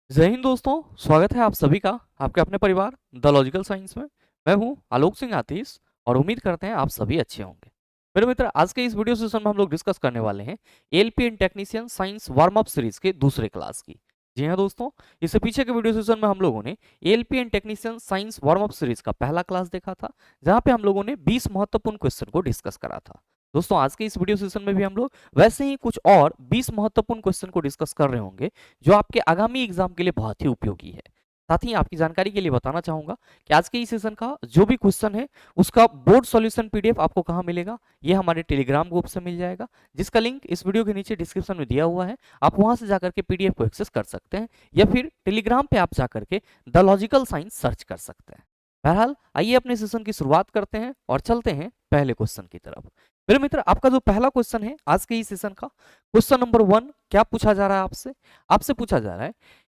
जय हिंद दोस्तों, स्वागत है आप सभी का आपके अपने परिवार द लॉजिकल साइंस में। मैं हूं आलोक सिंह आतीश और उम्मीद करते हैं आप सभी अच्छे होंगे। मेरे मित्र, आज के इस वीडियो सेशन में हम लोग डिस्कस करने वाले हैं LP and technician science warm up series के दूसरे क्लास की। जी हाँ दोस्तों, इससे पीछे के वीडियो सेशन में हम लोगों ने LP and technician science warm up series का पहला क्लास देखा था, जहां पे हम लोगों ने 20 महत्वपूर्ण क्वेश्चन को डिस्कस करा था। दोस्तों, आज के इस वीडियो सेशन में भी हम लोग वैसे ही कुछ और 20 महत्वपूर्ण क्वेश्चन को डिस्कस कर रहे होंगे, जो आपके आगामी एग्जाम के लिए बहुत ही उपयोगी है। साथ ही आपकी जानकारी के लिए बताना चाहूंगा कि आज के इस सेशन का जो भी क्वेश्चन है उसका बोर्ड सॉल्यूशन पीडीएफ आपको कहाँ मिलेगा, ये हमारे टेलीग्राम ग्रुप से मिल जाएगा, जिसका लिंक इस वीडियो के नीचे डिस्क्रिप्शन में दिया हुआ है। आप वहां से जाकर के पीडीएफ को एक्सेस कर सकते हैं, या फिर टेलीग्राम पे आप जाकर के द लॉजिकल साइंस सर्च कर सकते हैं। बहरहाल, आइए अपने सेशन की शुरुआत करते हैं और चलते हैं पहले क्वेश्चन की तरफ। मेरे मित्र, आपका जो पहला क्वेश्चन है आज के इस सेशन का, क्वेश्चन नंबर 1 क्या पूछा जा रहा है आपसे? आपसे पूछा जा रहा है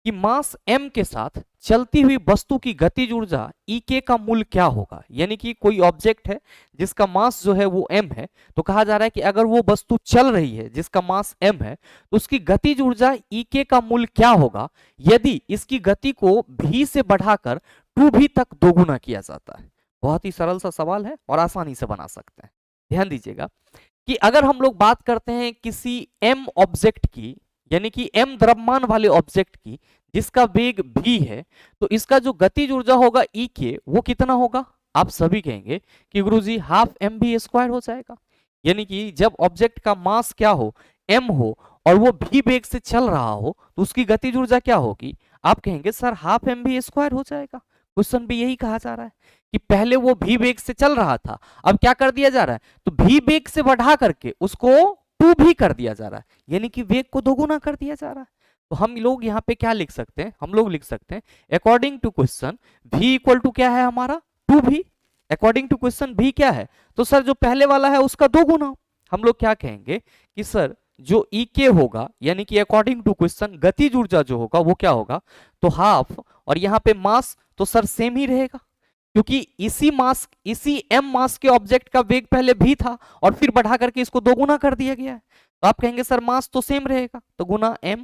कि मास m के साथ चलती हुई वस्तु की गतिज ऊर्जा E का मूल्य क्या होगा। यानी कि कोई ऑब्जेक्ट है जिसका मास जो है वो m है, तो कहा जा रहा है कि अगर वो वस्तु चल रही है जिसका मास m है, तो उसकी गतिज ऊर्जा E का मूल्य क्या होगा यदि इसकी गति को v से बढ़ाकर 2v तक दोगुना किया जाता है। बहुत ही सरल सा सवाल है और आसानी से बना सकते हैं। ध्यान दीजिएगा कि अगर हम लोग बात करते हैं किसी m ऑब्जेक्ट की, यानी कि m द्रव्यमान वाले ऑब्जेक्ट की जिसका वेग v है, तो इसका जो गतिज ऊर्जा होगा E के वो कितना होगा? आप सभी कहेंगे कि गुरुजी हाफ mv² हो जाएगा। यानी कि जब ऑब्जेक्ट का मास क्या हो, m हो, और वो v वेग से चल रहा हो, तो उसकी गतिज ऊर्जा क्या होगी? आप कहेंगे सर हाफ mv² हो जाएगा। क्वेश्चन भी यही कहा जा रहा है कि पहले वो v वेग से चल रहा था, अब क्या कर दिया जा रहा है, तो v वेग से बढ़ा करके उसको 2 भी कर दिया जा रहा है, यानी कि वेग को दोगुना कर दिया जा रहा है। तो हम लोग यहाँ पे क्या लिख सकते हैं? हम लोग लिख सकते हैं according to question v equal to क्या है हमारा 2v। According to question v क्या है? तो सर जो पहले वाला है उसका दोगुना। हम लोग क्या कहेंगे कि सर जो ई के होगा, यानी कि अकॉर्डिंग टू क्वेश्चन गतिज ऊर्जा जो होगा वो क्या होगा, तो हाफ, और यहाँ पे मास तो सर सेम ही रहेगा, क्योंकि इसी m मास के ऑब्जेक्ट का वेग पहले v था और फिर बढ़ा करके इसको दोगुना कर दिया गया है। तो आप कहेंगे सर मास तो सेम रहेगा, तो गुना m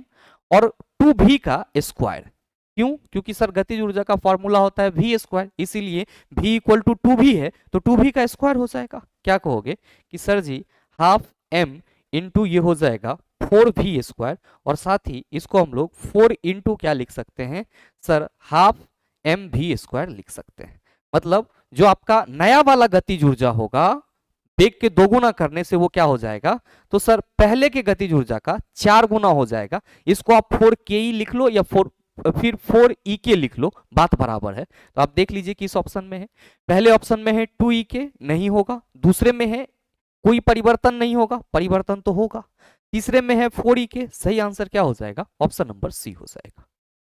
और 2v का स्क्वायर। क्यों? क्योंकि सर गतिज ऊर्जा का फॉर्मूला होता है v², इसीलिए v इक्वल टू 2v है, तो 2v का स्क्वायर हो जाएगा। क्या कहोगे कि सर जी हाफ m इंटू ये हो जाएगा 4v², और साथ ही इसको हम लोग 4 इंटू क्या लिख सकते हैं सर, हाफ mv² लिख सकते हैं। मतलब जो आपका नया वाला गतिज ऊर्जा होगा वेग के दोगुना करने से वो क्या हो जाएगा, तो सर पहले के गतिज ऊर्जा का 4 गुना हो जाएगा। इसको आप 4ke लिख लो या फिर 4e लिख लो, बात बराबर है। तो आप देख लीजिए किस ऑप्शन में है। पहले ऑप्शन में है 2e नहीं होगा, दूसरे में है कोई परिवर्तन नहीं होगा, परिवर्तन तो होगा, तीसरे में है 4e। सही आंसर क्या हो जाएगा? ऑप्शन नंबर सी हो जाएगा।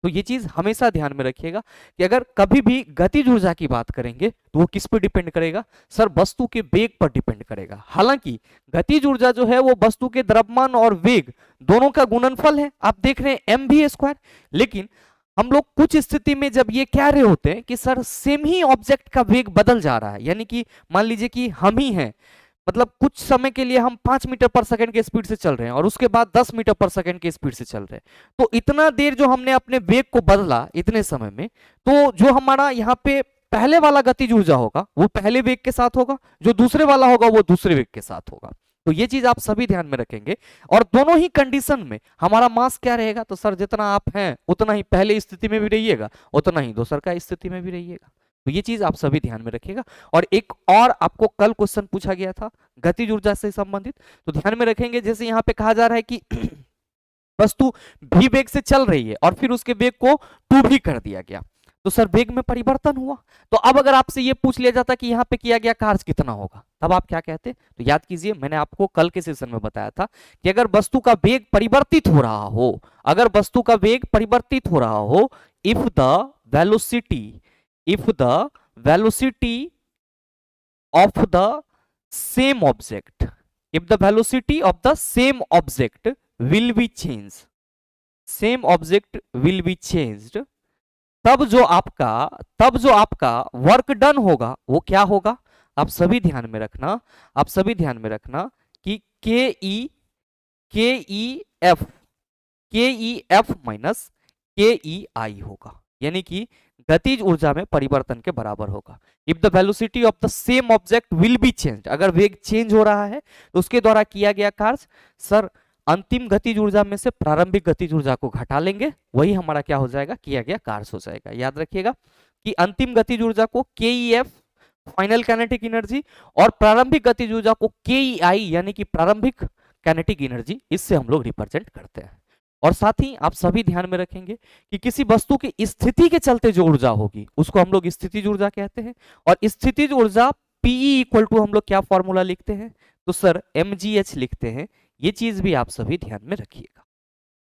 तो ये चीज हमेशा ध्यान में रखिएगा कि अगर कभी भी गतिज ऊर्जा की बात करेंगे तो वो किस पर डिपेंड करेगा सर, वस्तु के वेग पर डिपेंड करेगा। हालांकि गतिज ऊर्जा जो है वो वस्तु के द्रव्यमान और वेग दोनों का गुणनफल है, आप देख रहे हैं mv²। लेकिन हम लोग कुछ स्थिति में जब ये कह रहे होते हैं कि सर सेम ही ऑब्जेक्ट का वेग बदल जा रहा है, यानी कि मान लीजिए कि हम ही हैं, मतलब कुछ समय के लिए हम 5 मीटर पर सेकंड के स्पीड से चल रहे हैं और उसके बाद 10 मीटर पर सेकंड के स्पीड से चल रहे हैं, तो इतना देर जो हमने अपने वेग को बदला इतने समय में, तो जो हमारा यहाँ पे पहले वाला गतिज ऊर्जा होगा वो पहले वेग के साथ होगा, जो दूसरे वाला होगा वो दूसरे वेग के साथ होगा। तो ये चीज आप सभी ध्यान में रखेंगे। और दोनों ही कंडीशन में हमारा मास क्या रहेगा, तो सर जितना आप हैं उतना ही पहले स्थिति में भी रहिएगा, उतना ही दूसर का स्थिति में भी रहिएगा। तो ये चीज आप सभी ध्यान में रखिएगा। और एक और आपको कल क्वेश्चन पूछा गया था गतिज ऊर्जा से संबंधित, तो ध्यान में रखेंगे। जैसे यहाँ पे कहा जा रहा है कि वस्तु v वेग से चल रही है और फिर उसके वेग को 2v कर दिया गया, तो सर वेग में परिवर्तन हुआ। तो अब अगर आपसे ये पूछ लिया जाता कि यहाँ पे किया गया कार्य कितना होगा, तब आप क्या कहते? तो याद कीजिए, मैंने आपको कल के सेशन में बताया था कि अगर वस्तु का वेग परिवर्तित हो रहा हो, अगर वस्तु का वेग परिवर्तित हो रहा हो, if the velocity of the same object, if the velocity of the same object will be changed, same object will be changed, तब जो आपका वर्क डन होगा वो क्या होगा? आप सभी ध्यान में रखना, आप सभी ध्यान में रखना कि के ई एफ माइनस KEI होगा, यानी कि गतिज ऊर्जा में परिवर्तन के बराबर होगा। If the velocity of the same object will be change, अगर वेग चेंज हो रहा है तो उसके द्वारा किया गया कार्य सर अंतिम गतिज ऊर्जा में से प्रारंभिक गतिज ऊर्जा को घटा लेंगे, वही हमारा क्या हो जाएगा, किया गया कार्य हो जाएगा। याद रखिएगा कि अंतिम गतिज ऊर्जा को KEF फाइनल काइनेटिक एनर्जी और प्रारंभिक गतिज ऊर्जा को KEI यानी कि प्रारंभिक काइनेटिक एनर्जी, इससे हम लोग रिप्रेजेंट करते हैं। और साथ ही आप सभी ध्यान में रखेंगे कि किसी वस्तु की स्थिति के चलते जो ऊर्जा होगी उसको हम लोग स्थितिज ऊर्जा कहते हैं, और स्थितिज ऊर्जा PE इक्वल टू हम लोग क्या फॉर्मूला लिखते हैं, तो सर mgh लिखते हैं। ये चीज भी आप सभी ध्यान में रखिएगा।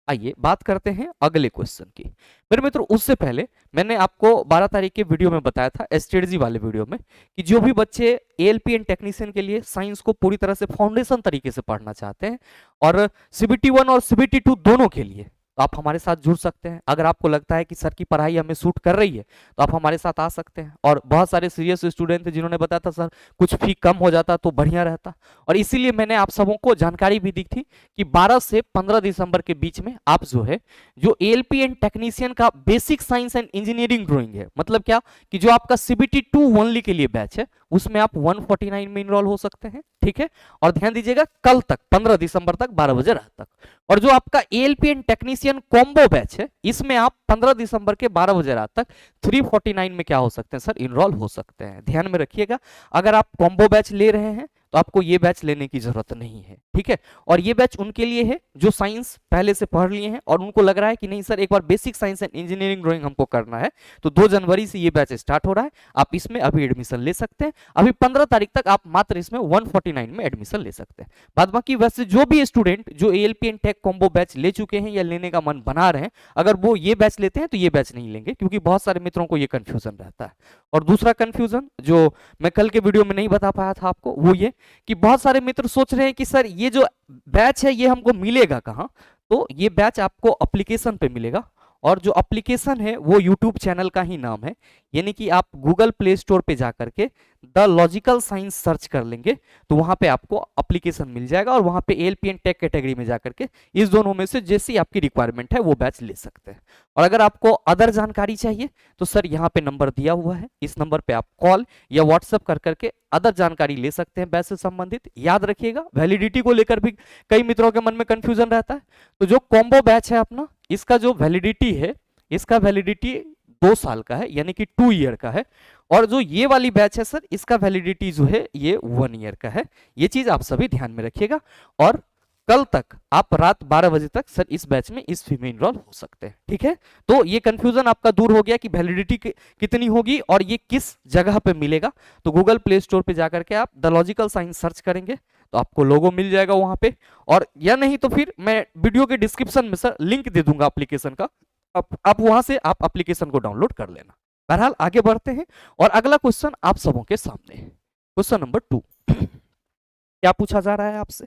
आइए बात करते हैं अगले क्वेश्चन की। मेरे मित्रों उससे पहले मैंने आपको 12 तारीख के वीडियो में बताया था, स्ट्रेटजी वाले वीडियो में, कि जो भी बच्चे ALP एंड टेक्नीशियन के लिए साइंस को पूरी तरह से फाउंडेशन तरीके से पढ़ना चाहते हैं और CBT 1 और CBT 2 दोनों के लिए, तो आप हमारे साथ जुड़ सकते हैं। अगर आपको लगता है कि सर की पढ़ाई हमें सूट कर रही है तो आप हमारे साथ आ सकते हैं। और बहुत सारे सीरियस स्टूडेंट थे जिन्होंने बताया था सर कुछ फी कम हो जाता तो बढ़िया रहता, और इसीलिए मैंने आप सबों को जानकारी भी दी थी कि 12 से 15 दिसंबर के बीच में आप जो है जो ALP एंड टेक्नीशियन का basic science and engineering drawing है, मतलब क्या कि जो आपका CBT 2 ओनली के लिए बैच है उसमें आप 149 में इनरोल हो सकते हैं, ठीक है। और ध्यान दीजिएगा कल तक 15 दिसंबर तक 12 बजे रात तक। और जो आपका ALP and technician combo batch है इसमें आप 15 दिसंबर के 12 बजे रात तक 349 में क्या हो सकते हैं सर, इनरोल हो सकते हैं। ध्यान में रखिएगा अगर आप कॉम्बो बैच ले रहे हैं तो आपको ये बैच लेने की जरूरत नहीं है, ठीक है। और ये बैच उनके लिए है जो साइंस पहले से पढ़ लिए हैं और उनको लग रहा है कि नहीं सर एक बार basic science and engineering drawing हमको करना है, तो 2 जनवरी से ये बैच स्टार्ट हो रहा है। आप इसमें अभी एडमिशन ले सकते हैं। अभी 15 तारीख तक आप मात्र इसमें 149 में एडमिशन ले सकते हैं। बाद बाकी वैसे जो भी स्टूडेंट जो ALP and tech combo batch ले चुके हैं या लेने का मन बना रहे हैं, अगर वो ये बैच लेते हैं तो ये बैच नहीं लेंगे, क्योंकि बहुत सारे मित्रों को ये कंफ्यूजन रहता है। और दूसरा कंफ्यूजन जो मैं कल के वीडियो में नहीं बता पाया था आपको, वो ये कि बहुत सारे मित्र सोच रहे हैं कि सर ये जो बैच है ये हमको मिलेगा कहाँ, तो ये बैच आपको एप्लीकेशन पे मिलेगा। और जो एप्लीकेशन है वो यूट्यूब चैनल का ही नाम है, यानी कि आप गूगल प्ले स्टोर पे जाकर के द लॉजिकल साइंस सर्च कर लेंगे तो वहां पे आपको एप्लीकेशन मिल जाएगा, और वहां पे ALP एंड टेक कैटेगरी में जाकर के इस दोनों में से जैसी आपकी रिक्वायरमेंट है वो बैच ले सकते हैं। और अगर आपको अदर जानकारी चाहिए तो सर यहाँ पे नंबर दिया हुआ है, इस नंबर पे आप कॉल या व्हाट्सएप कर करके अदर जानकारी ले सकते हैं बैच से संबंधित। याद रखिएगा वैलिडिटी को लेकर भी कई मित्रों के मन में कंफ्यूजन रहता है, तो जो कॉम्बो बैच है अपना, इसका जो वैलिडिटी है, इसका वैलिडिटी 2 साल का है, यानी कि 2 ईयर का है। और जो ये वाली बैच है सर इसका वैलिडिटी जो है ये 1 ईयर का है। ये चीज आप सभी ध्यान में रखिएगा। और कल तक आप रात 12 बजे तक सर इस बैच में इस फी में इनरोल हो सकते हैं, ठीक है। तो ये कंफ्यूजन आपका दूर हो गया कि वैलिडिटी कितनी होगी और ये किस जगह पे मिलेगा। तो गूगल प्ले स्टोर पे जाकर के आप द लॉजिकल साइंस सर्च करेंगे तो आपको लोगो मिल जाएगा वहां पे, और या नहीं तो फिर मैं वीडियो के डिस्क्रिप्शन में सर लिंक दे दूंगा एप्लीकेशन का, आप वहां से आप एप्लीकेशन को डाउनलोड कर लेना। बहरहाल आगे बढ़ते हैं और अगला क्वेश्चन आप सबों के सामने है। क्वेश्चन नंबर 2 क्या पूछा जा रहा है आपसे?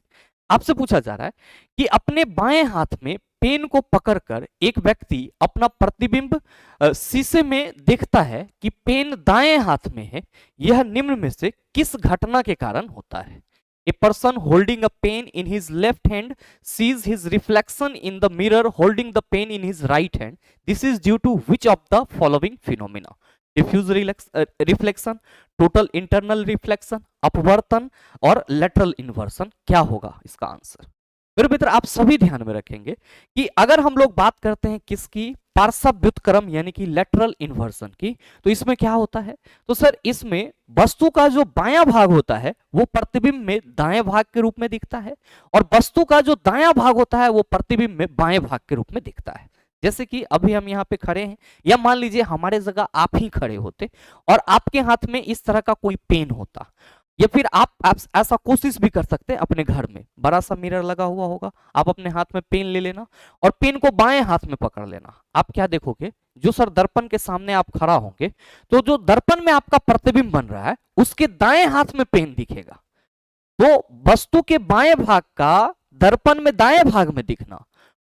आपसे पूछा जा रहा है कि अपने बाएं हाथ में पेन को पकड़कर एक व्यक्ति अपना प्रतिबिंब शीशे में देखता है कि पेन दाएं हाथ में है। यह निम्न में से किस घटना के कारण होता है? A person holding a pen in his left hand sees his reflection in the mirror holding the pen in his right hand. This is due to which of the following phenomena? Diffuse reflection, total internal reflection, अपवर्तन और lateral inversion। क्या होगा इसका answer? मेरे मित्र आप सभी ध्यान में रखेंगे कि अगर हम लोग बात करते हैं किसकी, पार्श्व व्युत्क्रम यानी कि लेटरल इन्वर्सन की, तो इसमें क्या होता है, तो सर इसमें वस्तु का जो बायां भाग होता है वो प्रतिबिंब में दाएं भाग के रूप में दिखता है, और वस्तु का जो दायां भाग होता है वो प्रतिबिंब में बाएं भाग के रूप में दिखता है। जैसे कि अभी हम यहाँ पे खड़े हैं, या मान लीजिए हमारे जगह आप ही खड़े होते और आपके हाथ में इस तरह का कोई पेन होता, या फिर आप ऐसा कोशिश भी कर सकते हैं, अपने घर में बड़ा सा मिरर लगा हुआ होगा, आप अपने हाथ में पेन ले लेना और पेन को बाएं हाथ में पकड़ लेना। आप क्या देखोगे, जो सर दर्पण के सामने आप खड़ा होंगे तो जो दर्पण में आपका प्रतिबिंब बन रहा है उसके दाएं हाथ में पेन दिखेगा। तो वस्तु के बाएं भाग का दर्पण में दाएं भाग में दिखना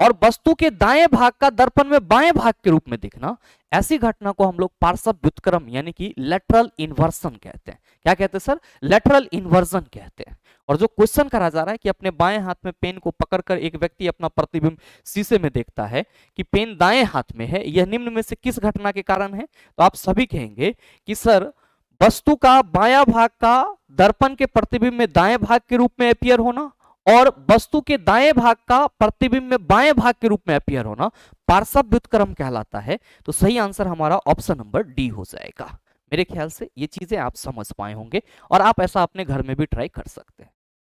और वस्तु के दाएं भाग का दर्पण में बाएं भाग के रूप में दिखना, ऐसी घटना को हम लोग पार्श्व व्युत्क्रम यानी कि लेटरल इन्वर्सन कहते हैं। क्या कहते हैं सर? लेटरल इन्वर्जन कहते हैं। और जो क्वेश्चन करा जा रहा है कि अपने बाएं हाथ में पेन को पकड़कर एक व्यक्ति अपना प्रतिबिंब शीशे में देखता है कि पेन दाएं हाथ में है, यह निम्न में से किस घटना के कारण है? तो आप सभी कहेंगे कि सर वस्तु का बायां भाग का दर्पण के प्रतिबिंब में दाएं भाग के रूप में अपीयर होना और वस्तु के दाएं भाग का प्रतिबिंब में बाएं भाग के रूप में अपीयर होना पार्श्व व्युत्क्रम कहलाता है। तो सही आंसर हमारा ऑप्शन नंबर डी हो जाएगा। मेरे ख्याल से ये चीजें आप समझ पाए होंगे और आप ऐसा अपने घर में भी ट्राई कर सकते हैं।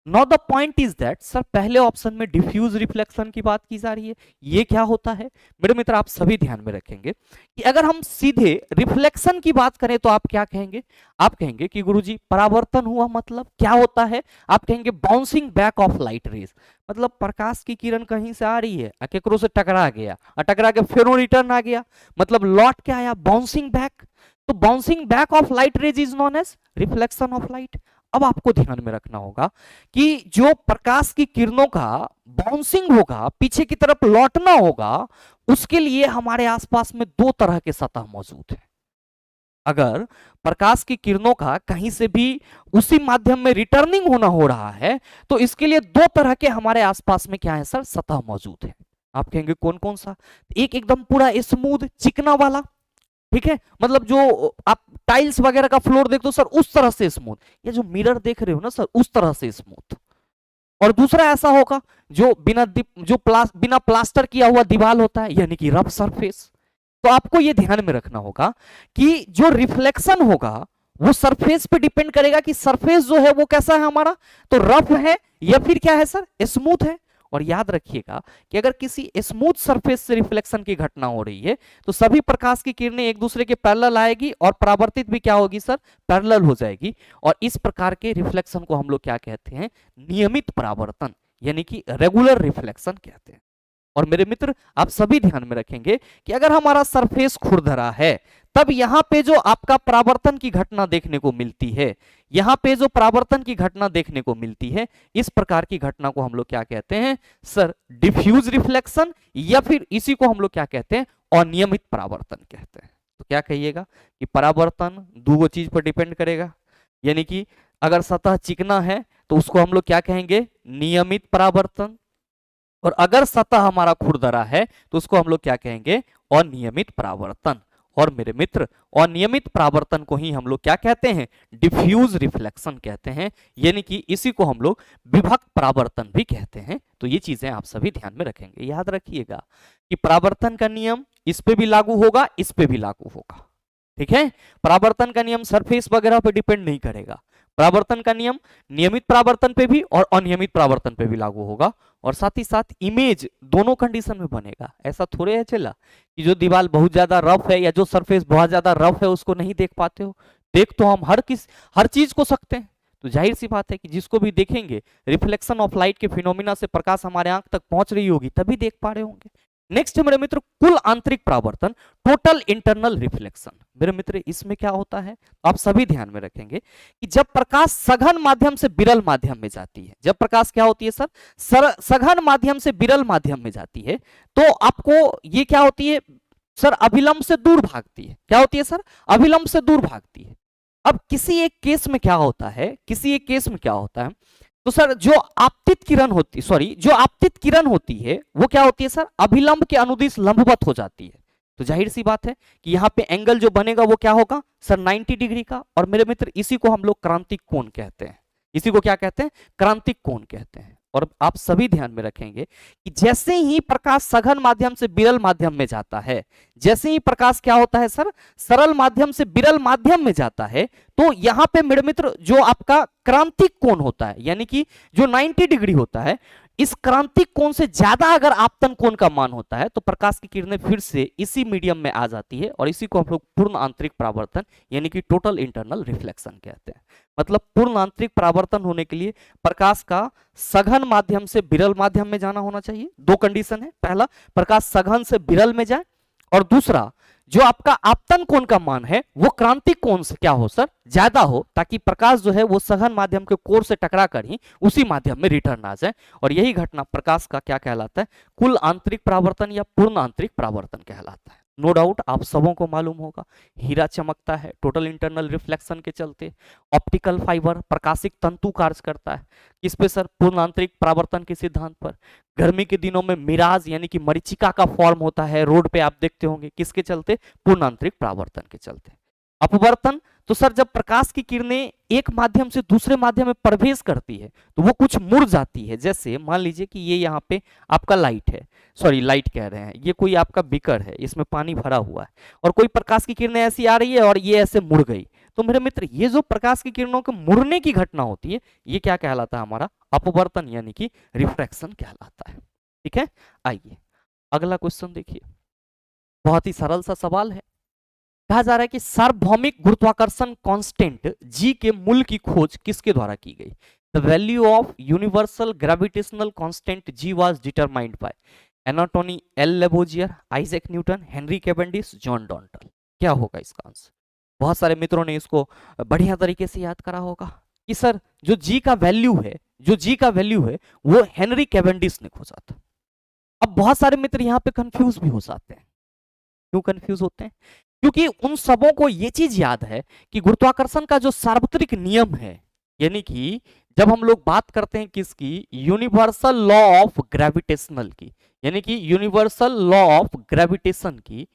Now the point is that sir पहले ऑप्शन में डिफ्यूज रिफ्लेक्शन की बात की जा रही है, ये क्या होता है? मेरे मित्र आप सभी ध्यान में रखेंगे कि अगर हम सीधे रिफ्लेक्शन की बात करें तो आप क्या कहेंगे? आप कहेंगे कि गुरुजी परावर्तन हुआ मतलब क्या होता है? आप कहेंगे bouncing back of light raise, मतलब प्रकाश की किरण कहीं से आ रही है, केकरो से टकरा गया और टकरा के फिर रिटर्न आ गया, मतलब लौट के आया, बाउंसिंग बैक। तो bouncing back of light rays is known as reflection of light. अब आपको ध्यान में रखना होगा कि जो प्रकाश की किरणों का बाउंसिंग होगा, पीछे की तरफ लौटना होगा, उसके लिए हमारे आसपास में दो तरह के सतह मौजूद है। अगर प्रकाश की किरणों का कहीं से भी उसी माध्यम में रिटर्निंग होना हो रहा है तो इसके लिए दो तरह के हमारे आसपास में क्या है सर? सतह मौजूद है। आप कहेंगे कौन कौन सा? एक एकदम पूरा स्मूथ चिकना वाला, ठीक है, मतलब जो आप टाइल्स वगैरह का फ्लोर देखते हो सर उस तरह से स्मूथ, या जो मिरर देख रहे हो ना सर उस तरह से स्मूथ। और दूसरा ऐसा होगा जो बिना प्लास्टर किया हुआ दीवार होता है, यानी कि रफ सरफेस। तो आपको ये ध्यान में रखना होगा कि जो रिफ्लेक्शन होगा वो सरफेस पे डिपेंड करेगा कि सरफेस जो है वो कैसा है हमारा, तो रफ है या फिर क्या है सर? स्मूथ है। और याद रखिएगा कि अगर किसी स्मूथ सरफेस से रिफ्लेक्शन की घटना हो रही है तो सभी प्रकाश की किरणें एक दूसरे के पैरेलल आएगी और परावर्तित भी क्या होगी सर? पैरेलल हो जाएगी। और इस प्रकार के रिफ्लेक्शन को हम लोग क्या कहते हैं? नियमित परावर्तन यानी कि रेगुलर रिफ्लेक्शन कहते हैं। और मेरे मित्र आप सभी ध्यान में रखेंगे कि अगर हमारा सरफेस खुरदरा है तब यहां पे जो आपका परावर्तन की घटना देखने को मिलती है, यहां पे जो परावर्तन की घटना देखने को मिलती है, इस प्रकार की घटना को हम लोग क्या कहते हैं सर? डिफ्यूज रिफ्लेक्शन, या फिर इसी को हम लोग क्या कहते हैं? अनियमित परावर्तन कहते हैं। तो क्या कहिएगा कि परावर्तन दो चीज पर डिपेंड करेगा, यानी कि अगर सतह चिकना है तो उसको हम लोग क्या कहेंगे? नियमित परावर्तन, और अगर सतह हमारा खुरदरा है तो उसको हम लोग क्या कहेंगे? अनियमित परावर्तन। और मेरे मित्र अनियमित परावर्तन को ही हम लोग क्या कहते हैं? डिफ्यूज रिफ्लेक्शन कहते हैं, यानी कि इसी को हम लोग विभक्त परावर्तन भी कहते हैं। तो ये चीजें आप सभी ध्यान में रखेंगे। याद रखिएगा कि परावर्तन का नियम इस पे भी लागू होगा, इस पे भी लागू होगा, ठीक है? परावर्तन का नियम सरफेस वगैरह पे डिपेंड नहीं करेगा। परावर्तन का नियम नियमित परावर्तन पे भी और अनियमित परावर्तन पे भी लागू होगा, और साथ ही साथ इमेज दोनों कंडीशन में बनेगा। ऐसा थोड़े है चला कि जो दीवार बहुत ज्यादा रफ है या जो सरफेस बहुत ज्यादा रफ है उसको नहीं देख पाते हो। देख तो हम हर चीज को सकते हैं। तो जाहिर सी बात है कि जिसको भी देखेंगे रिफ्लेक्शन ऑफ लाइट के फिनोमिना से प्रकाश हमारे आंख तक पहुंच रही होगी तभी देख पा रहे होंगे। नेक्स्ट मेरे मित्र कुल आंतरिक परावर्तन, टोटल इंटरनल रिफ्लेक्शन। मेरे मित्र इसमें क्या होता है आप सभी ध्यान में रखेंगे कि जब प्रकाश सघन माध्यम से विरल माध्यम में जाती है, जब प्रकाश क्या होती है सर? सघन माध्यम से विरल माध्यम में जाती है तो आपको ये क्या होती है सर? अभिलंब से दूर भागती है। क्या होती है सर? अभिलंब से दूर भागती है। अब किसी एक केस में क्या होता है, किसी एक केस में क्या होता है तो सर जो आपतित किरण होती है वो क्या होती है सर? अभिलंब के अनुदिश लंबवत हो जाती है। तो जाहिर सी बात है कि यहाँ पे एंगल जो बनेगा वो क्या होगा सर? 90 डिग्री का। और मेरे मित्र इसी को हम लोग क्रांतिक कोण कहते हैं। इसी को क्या कहते हैं? क्रांतिक कोण कहते हैं। और आप सभी ध्यान में रखेंगे कि जैसे ही प्रकाश सघन माध्यम से विरल माध्यम में जाता है, जैसे ही प्रकाश क्या होता है सर? सरल माध्यम से विरल माध्यम में जाता है तो यहां पे मेरे मित्र जो आपका क्रांतिक कोण होता है, यानी कि जो 90 डिग्री होता है, इस क्रांतिक कोण से ज्यादा अगर आपतन कोण का मान होता है तो प्रकाश की किरणें फिर से इसी मीडियम में आ जाती है, और इसी को हम लोग पूर्ण आंतरिक परावर्तन यानी कि टोटल इंटरनल रिफ्लेक्शन कहते हैं। मतलब पूर्ण आंतरिक परावर्तन होने के लिए प्रकाश का सघन माध्यम से विरल माध्यम में जाना होना चाहिए। दो कंडीशन है, पहला प्रकाश सघन से विरल में जाए, और दूसरा जो आपका आपतन कोण का मान है वो क्रांतिक कोण से क्या हो सर, ज्यादा हो, ताकि प्रकाश जो है वो सघन माध्यम के कोर से टकरा कर ही उसी माध्यम में रिटर्न आ जाए। और यही घटना प्रकाश का क्या कहलाता है, कुल आंतरिक परावर्तन या पूर्ण आंतरिक परावर्तन कहलाता है। नो डाउट आप सबों को मालूम होगा, हीरा चमकता है टोटल इंटरनल रिफ्लेक्शन के चलते। ऑप्टिकल फाइबर प्रकाशिक तंतु कार्य करता है किस पे सर, पूर्ण आंतरिक परावर्तन के सिद्धांत पर। गर्मी के दिनों में मिराज यानी कि मरीचिका का फॉर्म होता है रोड पे, आप देखते होंगे, किसके चलते, पूर्ण आंतरिक परावर्तन के चलते। अपवर्तन तो सर जब प्रकाश की किरणें एक माध्यम से दूसरे माध्यम में प्रवेश करती है तो वो कुछ मुड़ जाती है। जैसे मान लीजिए कि ये यहाँ पे आपका लाइट है, सॉरी लाइट कह रहे हैं, ये कोई आपका बीकर है, इसमें पानी भरा हुआ है और कोई प्रकाश की किरणें ऐसी आ रही है और ये ऐसे मुड़ गई। तो मेरे मित्र ये जो प्रकाश की किरणों के मुड़ने की घटना होती है ये क्या कहलाता है, हमारा अपवर्तन यानी कि रिफ्रैक्शन कहलाता है। ठीक है, आइए अगला क्वेश्चन देखिए, बहुत ही सरल सा सवाल है। कहा जा रहा है कि सार्वभौमिक गुरुत्वाकर्षण कांस्टेंट जी के मूल्य की खोज किसके द्वारा की गई। The value of universal gravitational constant G was determined by Antoine L Lavoisier, Isaac Newton, Henry Cavendish, John Dalton. क्या होगा इसका आंसर? बहुत सारे मित्रों ने इसको बढ़िया तरीके से याद करा होगा कि सर जो जी का वैल्यू है, जो जी का वैल्यू है वो हेनरी कैवेंडिश ने खोजा था। अब बहुत सारे मित्र यहाँ पे कंफ्यूज भी हो जाते हैं। क्यों कंफ्यूज होते हैं? क्योंकि उन सबों को ये चीज याद है कि गुरुत्वाकर्षण का जो सार्वत्रिक नियम है, यानी कि जब हम लोग बात करते हैं किसकी, यूनिवर्सल लॉ ऑफ ग्रेविटेशनल की, यानी कि यूनिवर्सल लॉ ऑफ ग्रेविटेशन की,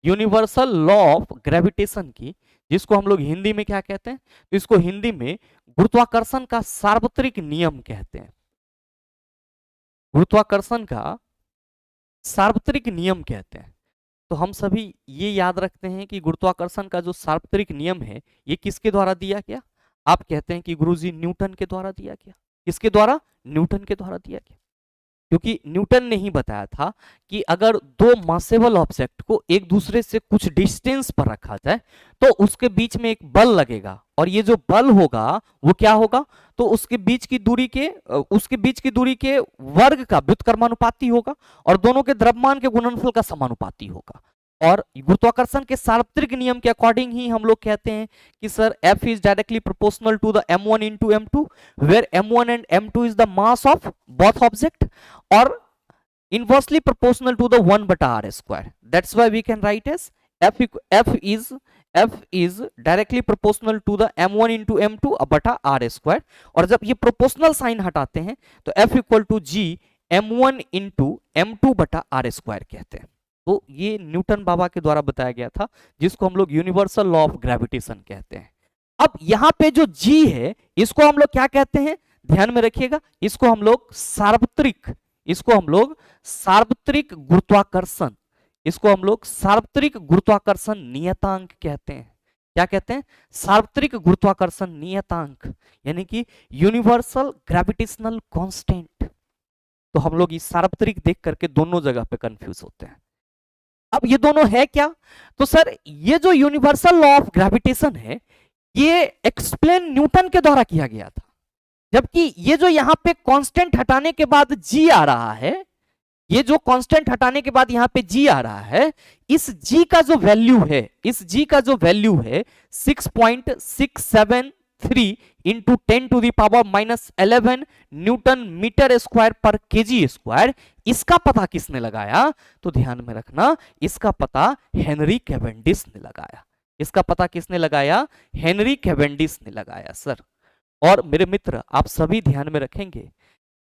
यूनिवर्सल लॉ ऑफ ग्रेविटेशन की, जिसको हम लोग हिंदी में क्या कहते हैं, तो इसको हिंदी में गुरुत्वाकर्षण का सार्वत्रिक नियम कहते हैं। गुरुत्वाकर्षण का सार्वत्रिक नियम कहते हैं। तो हम सभी ये याद रखते हैं कि गुरुत्वाकर्षण का जो सार्वत्रिक नियम है ये किसके द्वारा दिया गया? आप कहते हैं कि गुरुजी न्यूटन के द्वारा दिया गया। किसके द्वारा? न्यूटन के द्वारा दिया गया, क्योंकि न्यूटन ने ही बताया था कि अगर दो मासेबल ऑब्जेक्ट को एक दूसरे से कुछ डिस्टेंस पर रखा जाए तो उसके बीच में एक बल लगेगा, और ये जो बल होगा वो क्या होगा, तो उसके बीच की दूरी के वर्ग का व्युत्क्रमानुपाती होगा और दोनों के द्रव्यमान के गुणनफल का समानुपाती होगा। और गुरुत्वाकर्षण के सार्वत्रिक नियम के अकॉर्डिंग ही हम लोग कहते हैं कि सर F इज directly proportional to the m1 into m2 where m1 and m2 is the mass of both object or inversely proportional to the 1 bata r square. That's why we can write as F is directly proportional to the m1 into m2 बटा r square। और जब ये proportional sign हटाते हैं तो F equal to g m1 into m2 बटा r square कहते हैं। तो ये न्यूटन बाबा के द्वारा बताया गया था, जिसको हम लोग यूनिवर्सल लॉ ऑफ ग्रेविटेशन कहते हैं। अब यहाँ पे जो g है इसको हम लोग क्या कहते हैं, ध्यान में रखिएगा, इसको हम लोग सार्वत्रिक गुरुत्वाकर्षण, इसको हम लोग सार्वत्रिक गुरुत्वाकर्षण नियतांक कहते हैं। क्या कहते हैं? सार्वत्रिक गुरुत्वाकर्षण नियतांक, यानी कि यूनिवर्सल ग्रेविटेशनल कांस्टेंट। तो हम लोग इस सार्वत्रिक देख करके दोनों जगह पे कंफ्यूज होते हैं। अब ये दोनों है क्या? तो सर ये जो यूनिवर्सल लॉ ऑफ ग्रेविटेशन है ये एक्सप्लेन न्यूटन के द्वारा किया गया था, जबकि ये जो यहाँ पे कांस्टेंट हटाने के बाद जी आ रहा है, ये जो कांस्टेंट हटाने के बाद यहाँ पे जी आ रहा है, इस जी का जो वैल्यू है 6.673 into 10 to the power -11 newton metre square per kg square. इसका पता किसने लगाया? तो ध्यान में रखना, इसका पता हेनरी कैवेंडिश ने लगाया। इसका पता किसने लगाया? हेनरी कैवेंडिश ने लगाया सर। और मेरे मित्र आप सभी ध्यान में रखेंगे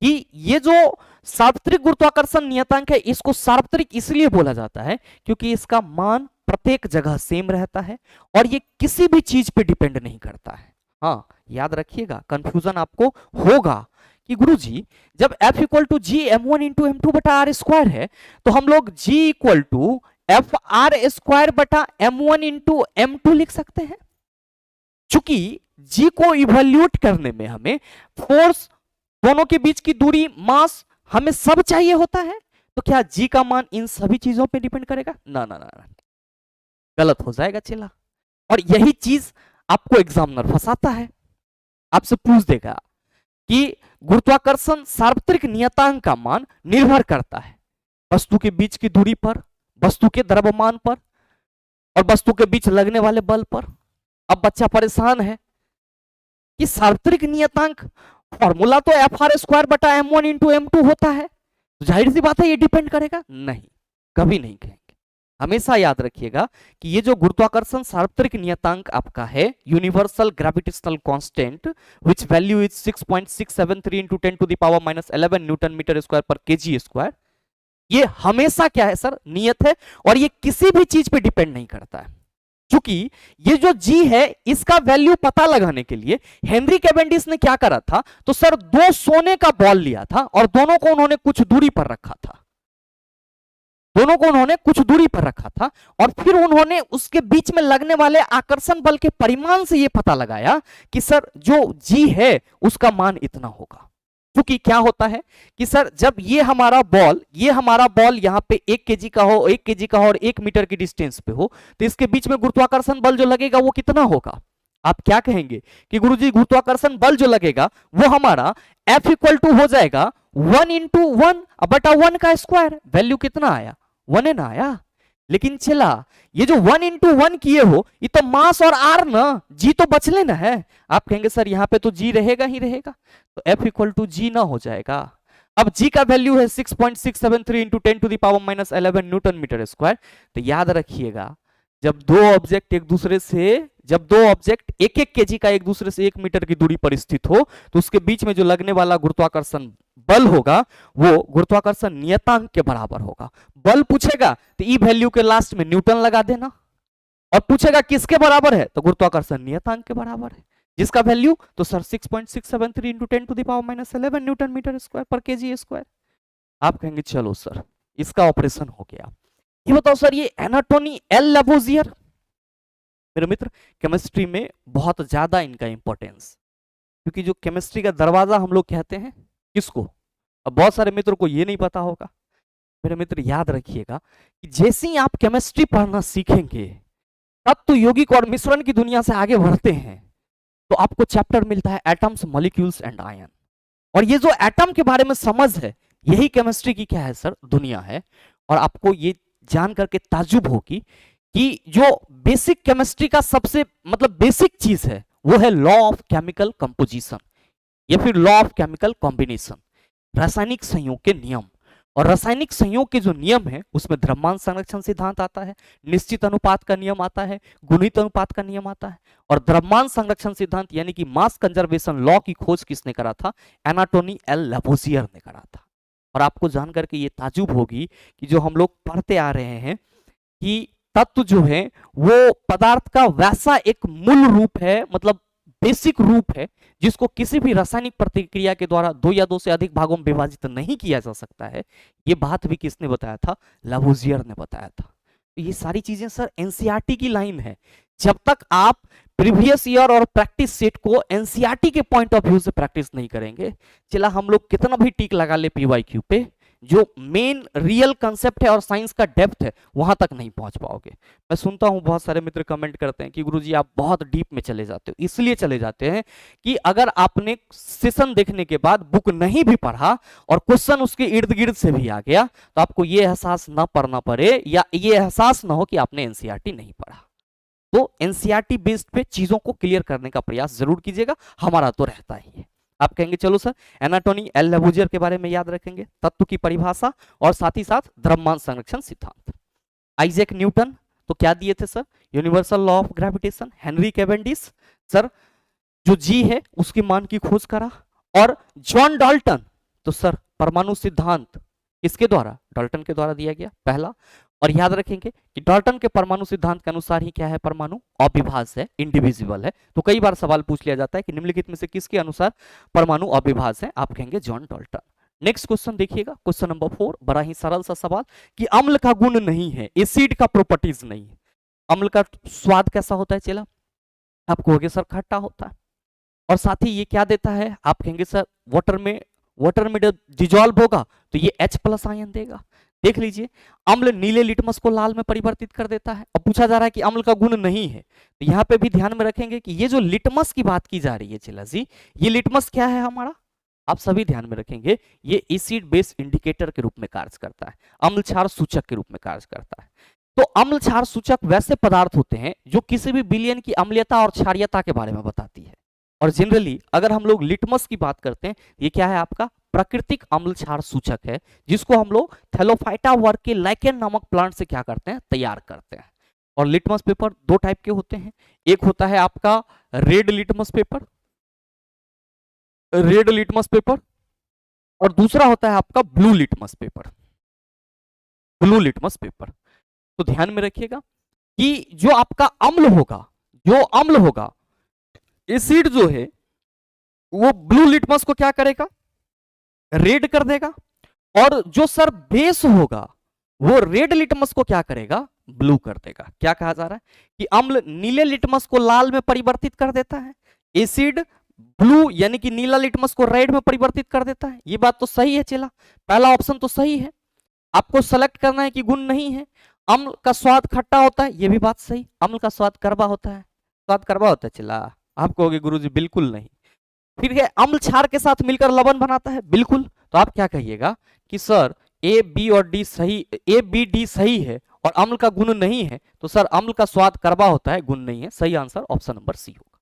कि ये जो सार्वत्रिक गुरुत्वाकर्षण नियतांक है इसको सार्वत्रिक इसलिए बोला जाता है क्योंकि इसका मान प्रत्येक जगह सेम रहता है और ये किसी भी चीज पे डिपेंड नहीं करता है। हाँ याद रखिएगा, कंफ्यूजन आपको होगा कि गुरुजी जब F equal to G m1 into m2 बटा आर स्क्वायर है तो हम लोग G equal to F R square बटा m1 इंटू m2 लिख सकते हैं। चूंकि G को इवैल्यूएट करने में हमें फोर्स, दोनों के बीच की दूरी, मास, हमें सब चाहिए होता है, तो क्या G का मान इन सभी चीजों पे डिपेंड करेगा? ना ना ना, गलत हो जाएगा चेला। और यही चीज आपको एग्जामिनर फंसाता है, आपसे पूछ देगा कि गुरुत्वाकर्षण सार्वत्रिक नियतांक का मान निर्भर करता है वस्तु के बीच की दूरी पर, वस्तु के द्रव्यमान पर और वस्तु के बीच लगने वाले बल पर। अब बच्चा परेशान है कि सार्वत्रिक नियतांक फॉर्मूला तो Fr² बटा m1 इंटू m2 होता है, तो जाहिर सी बात है ये डिपेंड करेगा, नहीं, कभी नहीं कहेंगे। हमेशा याद रखिएगा कि ये जो गुरुत्वाकर्षण सार्वत्रिक नियतांक आपका है, universal gravitational constant which value is 6.673 into 10 to the power -11 newton metre square per kg square, ये हमेशा क्या है सर, नियत है, और ये किसी भी चीज पे डिपेंड नहीं करता है। क्योंकि ये जो जी है इसका वैल्यू पता लगाने के लिए हेनरी कैवेंडिश ने क्या करा था, तो सर 2 सोने का बॉल लिया था और दोनों को उन्होंने कुछ दूरी पर रखा था, दोनों को उन्होंने कुछ दूरी पर रखा था, और फिर उन्होंने उसके बीच में लगने वाले आकर्षण बल के परिमाण से यह पता लगाया कि सर जो जी है उसका मान इतना होगा। क्योंकि क्या होता है कि सर जब ये हमारा बॉल यहाँ पे 1 केजी का हो, 1 केजी का हो और 1 मीटर की डिस्टेंस पे हो, तो इसके बीच में गुरुत्वाकर्षण बल जो लगेगा वो कितना होगा? आप क्या कहेंगे कि गुरुजी गुरुत्वाकर्षण बल जो लगेगा वो हमारा F = हो जाएगा 1 इंटू 1 बटा 1 का स्क्वायर। वैल्यू कितना आया? 1 है ना आया। लेकिन चला ये जो 1 इंटू 1 किए हो, ये तो मास और आर ना, जी तो बच लेना है। आप कहेंगे सर यहाँ पे तो जी रहेगा ही रहेगा, तो F = g ना हो जाएगा। अब g का वैल्यू है 6.673 into 10 to the power -11 newton metre square. तो याद रखिएगा जब दो ऑब्जेक्ट एक एक केजी का एक दूसरे से 1 मीटर की दूरी पर स्थित हो, तो उसके बीच में जो लगने वाला गुरुत्वाकर्षण बल होगा वो गुरुत्वाकर्षण नियतांक के बराबर होगा। बल पूछेगा तो ई वैल्यू के लास्ट में न्यूटन लगा देना, और पूछेगा किसके बराबर है, तो गुरुत्वाकर्षण नियतांक के बराबर है, जिसका वैल्यू तो sir 6.673 into 10 to the power -11 newton metre square per kg square. आप कहेंगे चलो सर इसका ऑपरेशन हो गया। ये बताओ सर ये एनाटोनी एल लैवोसियर, मेरे मित्र केमिस्ट्री में बहुत ज्यादा इनका इंपॉर्टेंस, क्योंकि जो केमिस्ट्री का दरवाजा हम लोग कहते हैं किसको, अब बहुत सारे मित्रों को ये नहीं पता होगा। मेरे मित्र याद रखिएगा कि जैसे ही आप केमिस्ट्री पढ़ना सीखेंगे तत्व यौगिक और मिश्रण की दुनिया से आगे बढ़ते हैं, तो आपको चैप्टर मिलता है एटम्स, मॉलिक्यूल्स एंड आयन, और ये जो एटम के बारे में समझ है यही केमिस्ट्री की क्या है सर, दुनिया है। और आपको ये जान करके ताज्जुब होगी कि जो बेसिक केमिस्ट्री का सबसे मतलब बेसिक चीज है वो है लॉ ऑफ केमिकल कंपोजिशन या फिर लॉ ऑफ केमिकल कॉम्बिनेशन, रासायनिक संयोग के नियम। और रासायनिक संयोग के जो नियम है उसमें द्रव्यमान संरक्षण सिद्धांत आता है, निश्चित अनुपात का नियम आता है, गुणित अनुपात का नियम आता है। और द्रव्यमान संरक्षण सिद्धांत यानी कि मास कंजर्वेशन लॉ की खोज किसने करा था, एनाटोनी एल लैवोसियर ने करा था। और आपको जान करके ये ताजुब होगी कि जो हम लोग पढ़ते आ रहे हैं कि तत्व जो है वो पदार्थ का वैसा एक मूल रूप है, मतलब बेसिक रूप है, जिसको किसी भी रासायनिक प्रतिक्रिया के द्वारा 2 या 2 से अधिक भागों में विभाजित नहीं किया जा सकता है। ये बात भी किसने बताया था, लैवोसियर ने बताया था। तो ये सारी चीजें सर एनसीईआरटी की लाइन है। जब तक आप प्रीवियस ईयर और प्रैक्टिस सेट को एनसीईआरटी के पॉइंट ऑफ व्यू से प्रैक्टिस नहीं करेंगे, चला हम लोग कितना भी टिक लगा ले पीवाईक्यू पे, जो मेन रियल कंसेप्ट है और साइंस का डेप्थ है वहां तक नहीं पहुंच पाओगे। मैं सुनता हूं बहुत सारे मित्र कमेंट करते हैं कि गुरुजी आप बहुत डीप में चले जाते हो। इसलिए चले जाते हैं कि अगर आपने सेशन देखने के बाद बुक नहीं भी पढ़ा और क्वेश्चन उसके इर्द गिर्द से भी आ गया, तो आपको ये एहसास ना पढ़ना पड़े या ये एहसास ना हो कि आपने एनसीईआरटी नहीं पढ़ा। तो एनसीईआरटी बेस्ड पे चीजों को क्लियर करने का प्रयास जरूर कीजिएगा, हमारा तो रहता ही है। आप कहेंगे चलो सर एनाटोनी एल लैवोसियर के बारे में याद रखेंगे, तत्व की परिभाषा और साथ ही साथ द्रव्यमान संरक्षण सिद्धांत। आइजैक न्यूटन तो क्या दिए थे sir, universal law of gravitation. Henry Cavendish sir जो जी है उसकी मान की खोज करा। और जॉन डाल्टन तो सर परमाणु सिद्धांत किसके द्वारा, डाल्टन के द्वारा दिया गया पहला। और याद रखेंगे कि डाल्टन के परमाणु सिद्धांत के अनुसार ही क्या है, परमाणु अविभाज्य है, इंडिविजिबल है। तो कई बार सवाल पूछ लिया जाता है कि निम्नलिखित में से किसके अनुसार परमाणु अविभाज्य है, आप कहेंगे जॉन डाल्टन। नेक्स्ट क्वेश्चन देखिएगा, क्वेश्चन नंबर 4, बड़ा ही सरल सा सवाल कि अम्ल का गुण नहीं है, एसिड का प्रॉपर्टीज नहीं है। अम्ल का स्वाद कैसा होता है चला, आप कहोगे सर खट्टा होता है। और साथ ही ये क्या देता है, आप कहेंगे सर वाटर में डिजॉल्व होगा तो ये H+ आयन देगा। देख लीजिए अम्ल नीले लिटमस को लाल में परिवर्तित कर देता है। अब पूछा जा रहा है कि अम्ल का गुण नहीं है, तो यहाँ पे भी ध्यान में रखेंगे कि ये जो लिटमस की बात की जा रही है चिला जी, ये लिटमस क्या है हमारा, आप सभी ध्यान में रखेंगे, ये एसिड बेस इंडिकेटर के रूप में कार्य करता है, अम्ल क्षार सूचक के रूप में कार्य करता है। तो अम्ल क्षार सूचक वैसे पदार्थ होते हैं जो किसी भी विलयन की अम्लीयता और क्षारीयता के बारे में बताती है। और जनरली अगर हम लोग लिटमस की बात करते हैं, ये क्या है आपका प्राकृतिक अम्ल क्षार सूचक है, जिसको हम लोग थैलोफाइटा वर्ग के लाइकेन नामक प्लांट से क्या करते हैं, तैयार करते हैं। और लिटमस पेपर दो टाइप के होते हैं, एक होता है आपका red litmus paper, red litmus paper, और दूसरा होता है आपका blue litmus paper, blue litmus paper. तो ध्यान में रखिएगा कि जो आपका अम्ल होगा, जो अम्ल होगा, एसिड जो है वो ब्लू लिटमस को क्या करेगा, रेड कर देगा, और जो सर बेस होगा वो रेड लिटमस को क्या करेगा, ब्लू कर देगा। क्या कहा जा रहा है कि अम्ल नीले लिटमस को लाल में परिवर्तित कर देता है, एसिड ब्लू यानी कि नीला लिटमस को रेड में परिवर्तित कर देता है। ये बात तो सही है चला, पहला ऑप्शन तो सही है। आपको सेलेक्ट करना है कि गुण नहीं है। अम्ल का स्वाद खट्टा होता है, ये भी बात सही, अम्ल का स्वाद कड़वा होता है, स्वाद कड़वा होता है चला। आप कहोगे गुरुजी बिल्कुल नहीं। फिर है अम्ल क्षार के साथ मिलकर लवण बनाता है, बिल्कुल। तो आप क्या कहिएगा कि सर ए बी और डी सही, ए बी डी सही है और अम्ल का गुण नहीं है, तो सर अम्ल का स्वाद कड़वा होता है, गुण नहीं है। सही आंसर ऑप्शन नंबर सी होगा,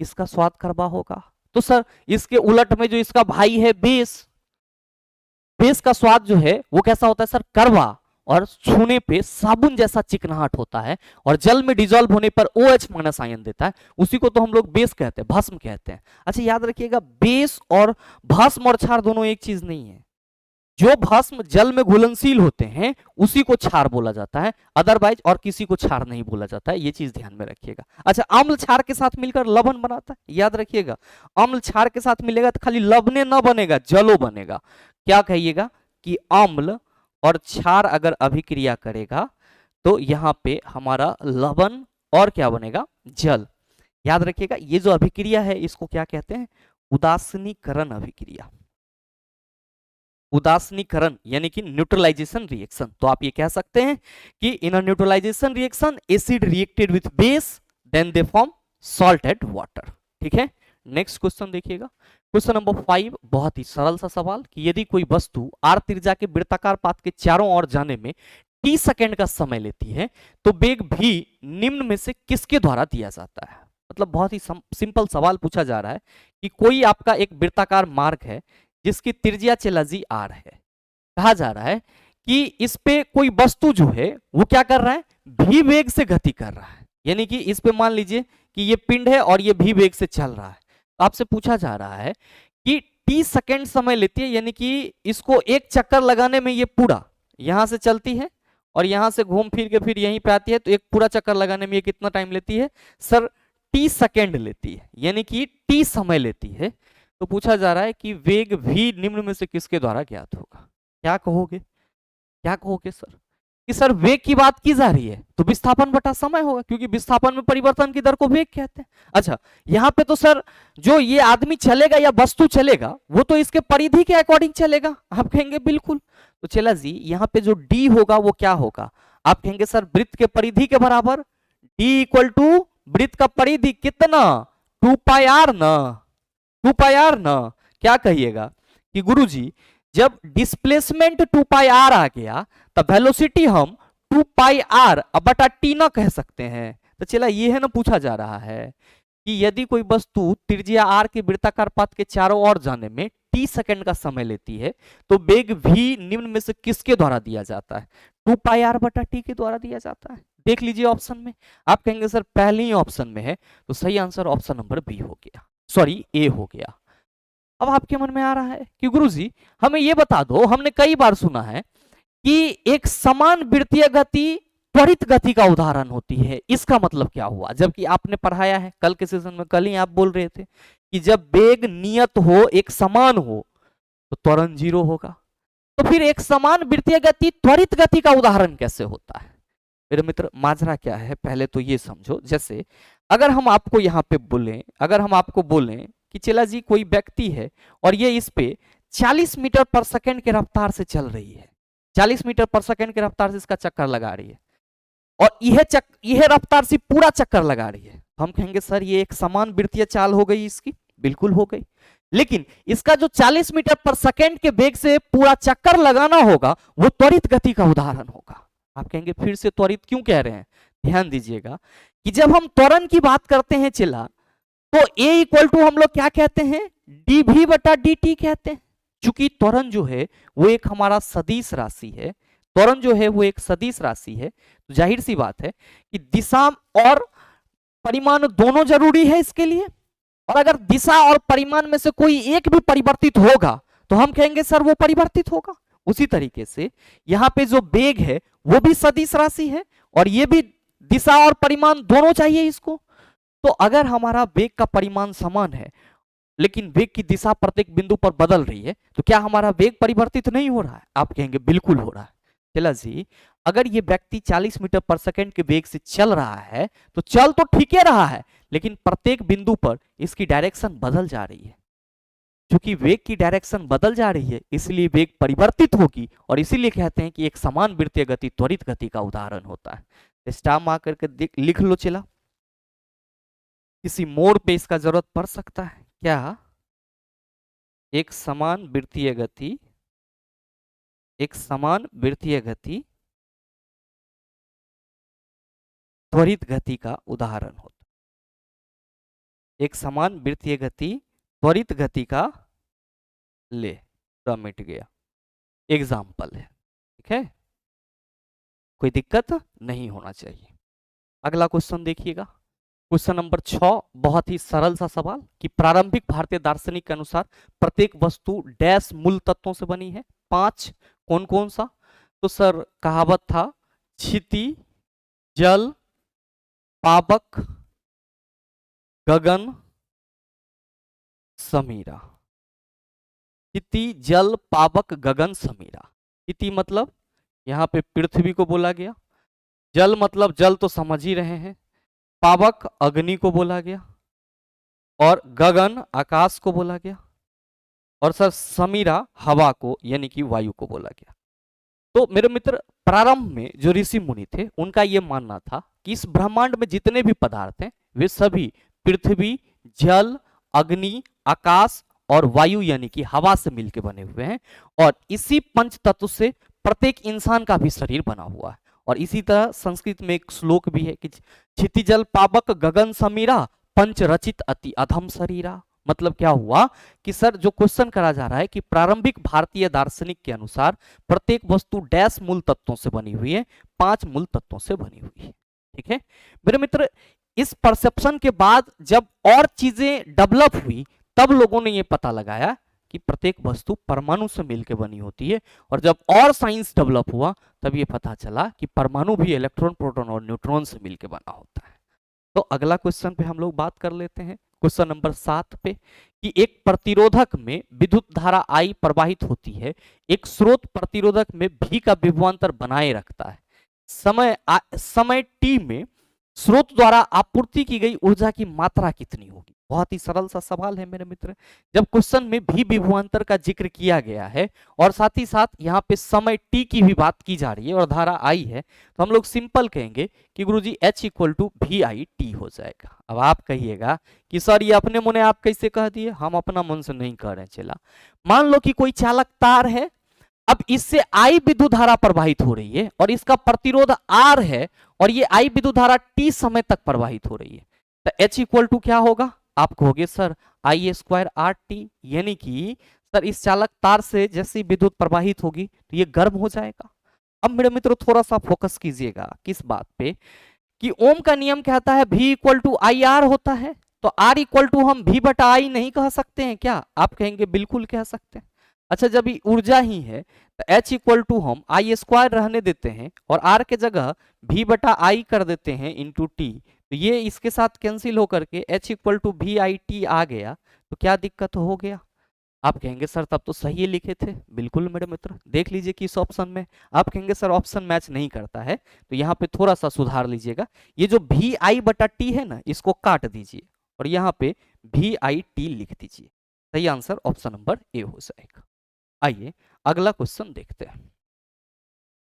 इसका स्वाद कड़वा होगा। तो सर इसके उलट में जो इसका भाई है बेस, बेस का स्वाद जो है वो कैसा होता है सर, कड़वा, और छूने पे साबुन जैसा चिकनाहट होता है, और जल में डिजोल्व होने पर OH माइनस आयन देता है, उसी को तो हम लोग बेस कहते हैं, भस्म कहते हैं। अच्छा याद रखिएगा, बेस और भस्म और क्षार दोनों एक चीज नहीं है। जो भस्म जल में घुलनशील होते हैं उसी को क्षार बोला जाता है, अदरवाइज और किसी को क्षार नहीं बोला जाता है, ये चीज ध्यान में रखिएगा। अच्छा, अम्ल क्षार के साथ मिलकर लवण बनाता है, याद रखिएगा, अम्ल क्षार के साथ मिलेगा तो खाली लवणे न बनेगा, जलो बनेगा। क्या कहिएगा कि अम्ल और क्षार अगर अभिक्रिया करेगा तो यहां पे हमारा लवण और क्या बनेगा, जल। याद रखिएगा, ये जो अभिक्रिया है इसको क्या कहते हैं, उदासीनीकरण अभिक्रिया, उदासीनीकरण यानी कि न्यूट्रलाइजेशन रिएक्शन। तो आप ये कह सकते हैं कि in a neutralization reaction acid reacted with base then they form salt and water. ठीक है, नेक्स्ट क्वेश्चन देखिएगा, क्वेश्चन नंबर 5, बहुत ही सरल सा सवाल कि यदि कोई वस्तु r त्रिज्या के वृत्ताकार पाथ के चारों ओर जाने में t सेकंड का समय लेती है तो वेग v निम्न में से किसके द्वारा दिया जाता है। मतलब बहुत ही सिंपल सवाल पूछा जा रहा है कि कोई आपका एक वृत्ताकार मार्ग है जिसकी त्रिज्या चला जी r है, कहा जा रहा है कि इस पे कोई वस्तु जो है वो क्या कर रहा है, v वेग से गति कर रहा है, यानी कि इस पे मान लीजिए कि ये पिंड है और ये v वेग से चल रहा है। आपसे पूछा जा रहा है कि t सेकंड समय लेती है, यानी कि इसको एक चक्कर लगाने में ये पूरा यहां से चलती है और यहां से घूम फिर के फिर यहीं पे आती है, तो एक पूरा चक्कर लगाने में ये कितना टाइम लेती है सर, t सेकंड लेती है, यानी कि t समय लेती है। तो पूछा जा रहा है कि वेग v निम्न में से किसके द्वारा ज्ञात होगा। क्या कहोगे, क्या कहोगे सर कि सर वेग की बात की जा रही है तो विस्थापन बटा समय होगा, क्योंकि विस्थापन में परिवर्तन की दर को वेग कहते हैं। अच्छा, यहाँ पे तो सर जो ये आदमी चलेगा या वस्तु चलेगा वो तो इसके परिधि के अकॉर्डिंग चलेगा, आप कहेंगे बिल्कुल। तो चला जी, यहाँ पे जो d होगा वो क्या होगा, आप कहेंगे सर वृत्त के परिधि के बराबर, d इक्वल टू वृत्त का परिधि कितना, 2 पाई r ना, 2 पाई r ना। क्या कहिएगा कि गुरुजी जब डिस्प्लेसमेंट 2 पाई r आ गया तब वेलोसिटी हम 2 पाई r बटा t ना कह सकते हैं। तो चला ये है ना, पूछा जा रहा है कि यदि कोई वस्तु त्रिज्या r के वृत्ताकार पथ के चारों ओर जाने में t सेकंड का समय लेती है तो वेग v निम्न में से किसके द्वारा दिया जाता है, 2 पाई r बटा t के द्वारा दिया जाता है। देख लीजिए ऑप्शन में, आप कहेंगे सर पहले ही ऑप्शन में है, तो सही आंसर ऑप्शन नंबर बी हो गया, सॉरी ए हो गया। अब आपके मन में आ रहा है कि गुरुजी हमें ये बता दो, हमने कई बार सुना है कि एक समान वृत्तीय गति त्वरित गति का उदाहरण होती है, इसका मतलब क्या हुआ, जबकि आपने पढ़ाया है कल के सेशन में, कल ही आप बोल रहे थे कि जब वेग नियत हो, एक समान हो तो त्वरण 0 होगा। तो फिर एक समान वृत्तीय गति त्वरित गति का उदाहरण कैसे होता है। मेरे मित्र माजरा क्या है पहले तो ये समझो। जैसे अगर हम आपको यहाँ पे बोलें, अगर हम आपको बोलें कि चला जी कोई व्यक्ति है और ये इस पे 40 मीटर पर सेकंड के रफ्तार से चल रही है, 40 मीटर पर सेकंड के रफ्तार से इसका चक्कर लगा रही है और यह रफ्तार से पूरा चक्कर लगा रही है, हम कहेंगे सर ये एक समान वृत्तीय चाल हो गई इसकी, बिल्कुल हो गई। लेकिन इसका जो 40 मीटर पर सेकेंड के वेग से पूरा चक्कर लगाना होगा वो त्वरित गति का उदाहरण होगा। आप कहेंगे फिर से त्वरित क्यों कह रहे हैं? ध्यान दीजिएगा कि जब हम त्वरण की बात करते हैं चिल्ला, तो A इक्वल टू हम लोग क्या कहते हैं? dv बटा dt कहते हैं। चूंकि त्वरण जो है वो एक हमारा सदिश राशि है, त्वरण जो है वो एक सदिश राशि है, तो जाहिर सी बात है कि दिशा और परिमाण दोनों जरूरी है इसके लिए। और अगर दिशा और परिमाण में से कोई एक भी परिवर्तित होगा तो हम कहेंगे सर वो परिवर्तित होगा। उसी तरीके से यहाँ पे जो वेग है वो भी सदिश राशि है और ये भी दिशा और परिमाण दोनों चाहिए इसको। तो अगर हमारा वेग का परिमाण समान है लेकिन वेग की दिशा प्रत्येक बिंदु पर बदल रही है तो क्या हमारा वेग परिवर्तित नहीं हो रहा है? आप कहेंगे बिल्कुल हो रहा है। चला जी, अगर ये व्यक्ति 40 मीटर पर सेकंड के वेग से चल रहा है तो चल तो ठीक ही रहा है, लेकिन प्रत्येक बिंदु पर इसकी डायरेक्शन बदल जा रही है। क्योंकि वेग की डायरेक्शन बदल जा रही है इसलिए वेग परिवर्तित होगी और इसीलिए कहते हैं कि एक समान वृत्तीय गति त्वरित गति का उदाहरण होता है। स्टार मार्क करके लिख लो चला। किसी मोड़ पे इसका जरूरत पड़ सकता है क्या? एक समान वृत्तीय गति, एक समान वृत्तीय गति त्वरित गति का उदाहरण होता है। एक समान वृत्तीय गति त्वरित गति का, ले पूरा मिट गया, एग्जाम्पल है। ठीक है, कोई दिक्कत नहीं होना चाहिए। अगला क्वेश्चन देखिएगा, क्वेश्चन नंबर 6, बहुत ही सरल सा सवाल कि प्रारंभिक भारतीय दार्शनिक के अनुसार प्रत्येक वस्तु डैश मूल तत्वों से बनी है। 5 कौन कौन सा? तो सर कहावत था क्षिति, जल, पावक, गगन, समीरा। क्षिति, जल, पावक, गगन, समीरा। क्षिति मतलब यहाँ पे पृथ्वी को बोला गया, जल मतलब जल तो समझ ही रहे हैं, पावक अग्नि को बोला गया और गगन आकाश को बोला गया और सर समीरा हवा को यानी कि वायु को बोला गया। तो मेरे मित्र प्रारंभ में जो ऋषि मुनि थे उनका यह मानना था कि इस ब्रह्मांड में जितने भी पदार्थ हैं वे सभी पृथ्वी, जल, अग्नि, आकाश और वायु यानी कि हवा से मिलकर बने हुए हैं और इसी पंच तत्व से प्रत्येक इंसान का भी शरीर बना हुआ है। और इसी तरह संस्कृत में एक श्लोक भी है कि क्षिति, जल, पावक, गगन, समीरा पंच रचित अति अधम शरीरा। मतलब क्या हुआ कि सर जो क्वेश्चन करा जा रहा है कि प्रारंभिक भारतीय दार्शनिक के अनुसार प्रत्येक वस्तु डैश मूल तत्वों से बनी हुई है, 5 मूल तत्वों से बनी हुई है। ठीक है मेरे मित्र, इस परसेप्शन के बाद जब और चीजें डेवलप हुई तब लोगों ने यह पता लगाया कि प्रत्येक वस्तु परमाणु से मिलकर बनी होती है और जब और साइंस डेवलप हुआ तब ये पता चला कि परमाणु भी इलेक्ट्रॉन, प्रोटॉन और न्यूट्रॉन से मिलकर बना होता है। तो अगला क्वेश्चन पे हम लोग बात कर लेते हैं, क्वेश्चन नंबर 7 पे कि एक प्रतिरोधक में विद्युत धारा I प्रवाहित होती है, एक स्रोत प्रतिरोधक में V का विभवांतर बनाए रखता है। समय t में स्रोत द्वारा आपूर्ति की गई ऊर्जा की मात्रा कितनी होगी? बहुत ही सरल सा सवाल है मेरे मित्र। जब क्वेश्चन में भी विभवांतर का जिक्र किया गया है और साथ ही साथ यहाँ पे समय t की भी बात की जा रही है और धारा I है, तो हम लोग सिंपल कहेंगे कि गुरुजी H इक्वल टू VIT हो जाएगा। अब आप कहिएगा कि सर ये अपने मुने आप कैसे कह दिए? हम अपना मन से नहीं कह रहे हैं। चला मान लो कि कोई चालक तार है, अब इससे I विद्युत धारा प्रवाहित हो रही है और इसका प्रतिरोध R है और ये I विद्युत धारा T समय तक प्रवाहित हो रही है, तो H इक्वल टू क्या होगा? आप कहोगे सर I स्क्वायर RT, यानी कि सर इस चालक तार से जैसी विद्युत प्रवाहित होगी तो ये गर्म हो जाएगा। अब मेरे मित्रों थोड़ा सा फोकस कीजिएगा किस बात पे कि ओम का नियम कहता है V इक्वल टू IR होता है, तो R इक्वल टू हम V बटा I नहीं कह सकते हैं क्या? आप कहेंगे बिल्कुल कह सकते हैं। अच्छा जब ये ऊर्जा ही है तो H इक्वल टू हम I स्क्वायर रहने देते हैं और R के जगह V बटा I कर देते हैं इंटू T, तो ये इसके साथ कैंसिल होकर के H इक्वल टू VIT आ गया, तो क्या दिक्कत हो गया? आप कहेंगे सर तब तो सही लिखे थे। बिल्कुल मेरे मित्र, देख लीजिए कि इस ऑप्शन में आप कहेंगे सर ऑप्शन मैच नहीं करता है, तो यहाँ पे थोड़ा सा सुधार लीजिएगा। ये जो VI बटा T है ना, इसको काट दीजिए और यहाँ पे VIT लिख दीजिए। सही आंसर ऑप्शन नंबर ए हो जाएगा। आइए अगला क्वेश्चन देखते हैं।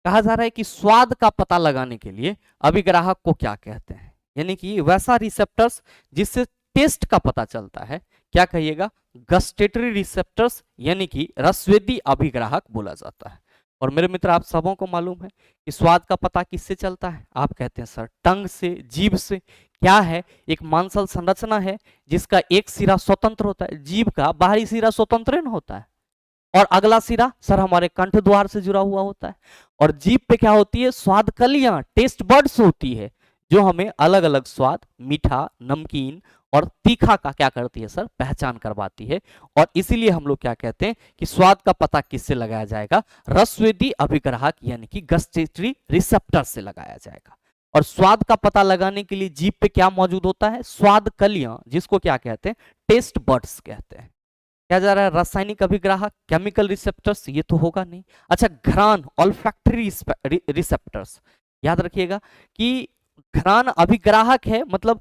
कहा जा रहा है कि स्वाद का पता लगाने के लिए अभिग्राहक को क्या कहते हैं, यानी कि वैसा रिसेप्टर्स जिससे टेस्ट का पता चलता है, क्या कहिएगा? गस्टेटरी रिसेप्टर्स यानी कि रसवेदी अभिग्राहक बोला जाता है। और मेरे मित्र आप सबों को मालूम है कि स्वाद का पता किससे चलता है? आप कहते हैं सर टंग से, जीभ से। क्या है? एक मांसल संरचना है जिसका एक सिरा स्वतंत्र होता है, जीभ का बाहरी सिरा स्वतंत्र न होता है, और अगला सिरा सर हमारे कंठ द्वार से जुड़ा हुआ होता है। और जीभ पे क्या होती है? स्वाद कलियां, टेस्ट बर्ड्स होती है, जो हमें अलग अलग स्वाद, मीठा, नमकीन और तीखा का क्या करती है सर? पहचान करवाती है। और इसीलिए हम लोग क्या कहते हैं कि स्वाद का पता किससे लगाया जाएगा? रसवेदी अभिग्राहक यानी कि गस्टेटरी रिसेप्टर से लगाया जाएगा। और स्वाद का पता लगाने के लिए जीभ पे क्या मौजूद होता है? स्वाद कलियां, जिसको क्या कहते हैं? टेस्ट बर्ड्स कहते हैं। क्या जा रहा है? रासायनिक अभिग्राहक, केमिकल रिसेप्टर्स, ये तो होगा नहीं। अच्छा, घ्राण, ऑल्फैक्टरी रिसेप्टर्स, याद रखिएगा कि घ्राण अभिग्राहक है, मतलब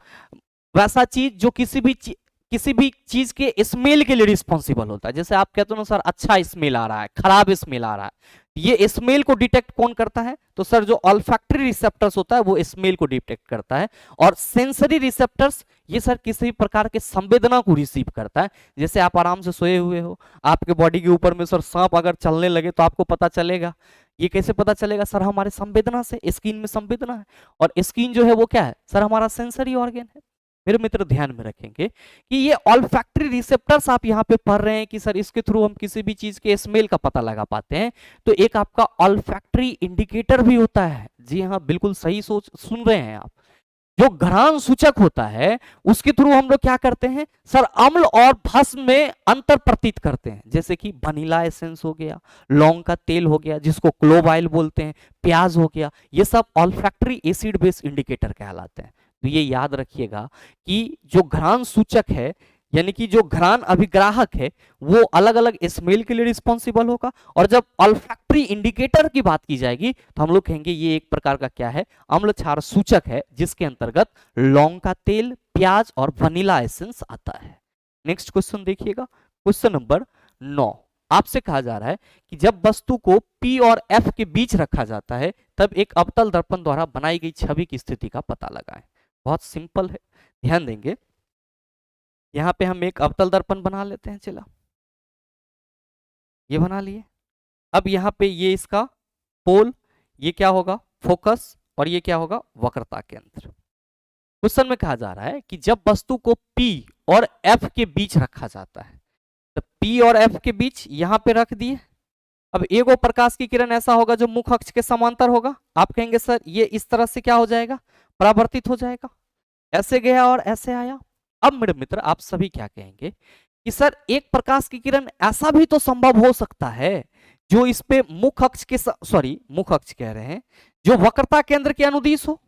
वैसा चीज जो किसी भी चीज के स्मेल के लिए रिस्पॉन्सिबल होता है। जैसे आप कहते हो ना सर अच्छा स्मेल आ रहा है, खराब स्मेल आ रहा है, ये स्मेल को डिटेक्ट कौन करता है? तो सर जो ऑल्फैक्टरी रिसेप्टर्स होता है वो स्मेल को डिटेक्ट करता है। और सेंसरी रिसेप्टर्स, ये सर किसी भी प्रकार के संवेदना को रिसीव करता है। जैसे आप आराम से सोए हुए हो, आपके बॉडी के ऊपर में सर सांप अगर चलने लगे तो आपको पता चलेगा। ये कैसे पता चलेगा? सर हमारे संवेदना से, स्किन में संवेदना है, और स्किन जो है वो क्या है सर? हमारा सेंसरी ऑर्गन है। मेरे मित्र ध्यान में रखेंगे कि ये ऑल्फैक्टरी रिसेप्टर्स आप यहाँ पे पढ़ रहे हैं कि सर इसके थ्रू हम किसी भी चीज के स्मेल का पता लगा पाते हैं। तो एक आपका ऑल्फैक्टरी इंडिकेटर भी होता है। जी हाँ, बिल्कुल सही सोच सुन रहे हैं आप। जो घ्राण सूचक होता है उसके थ्रू हम लोग क्या करते हैं सर? अम्ल और भस्म में अंतर प्रतीत करते हैं। जैसे कि वनीला एसेंस हो गया, लौंग का तेल हो गया जिसको क्लोव ऑयल बोलते हैं, प्याज हो गया, ये सब ऑल्फैक्टरी एसिड बेस इंडिकेटर कहलाते हैं। तो ये याद रखिएगा कि जो घ्राण सूचक है यानी कि जो घ्राण अभिग्राहक है वो अलग अलग स्मेल के लिए रिस्पॉन्सिबल होगा। और जब ऑल्फैक्टरी इंडिकेटर की बात की जाएगी तो हम लोग कहेंगे ये एक प्रकार का क्या है? अम्ल क्षार सूचक है, जिसके अंतर्गत लौंग का तेल, प्याज और वनीला एसेंस आता है। नेक्स्ट क्वेश्चन देखिएगा, क्वेश्चन नंबर 9। आपसे कहा जा रहा है कि जब वस्तु को P और F के बीच रखा जाता है तब एक अवतल दर्पण द्वारा बनाई गई छवि की स्थिति का पता लगाएं। बहुत सिंपल है, ध्यान देंगे। यहां पे हम एक अवतल दर्पण बना लेते हैं, चला ये बना लिए। अब यहाँ पे ये इसका पोल, ये क्या होगा? फोकस, और ये क्या होगा? वक्रता केंद्र। क्वेश्चन में कहा जा रहा है कि जब वस्तु को P और F के बीच रखा जाता है, तो P और F के बीच यहां पे रख दिए। अब एगो प्रकाश की किरण ऐसा होगा जो मुख अक्ष के समांतर होगा। आप कहेंगे सर ये इस तरह से क्या हो जाएगा? परावर्तित हो जाएगा। ऐसे गया और ऐसे आया। अब मेरे मित्र आप सभी क्या कहेंगे कि सर एक प्रकाश की किरण ऐसा भी तो संभव हो सकता है जो इस पे मुख अक्ष के मुख अक्ष कह रहे हैं, जो वक्रता केंद्र के अनुदिश हो,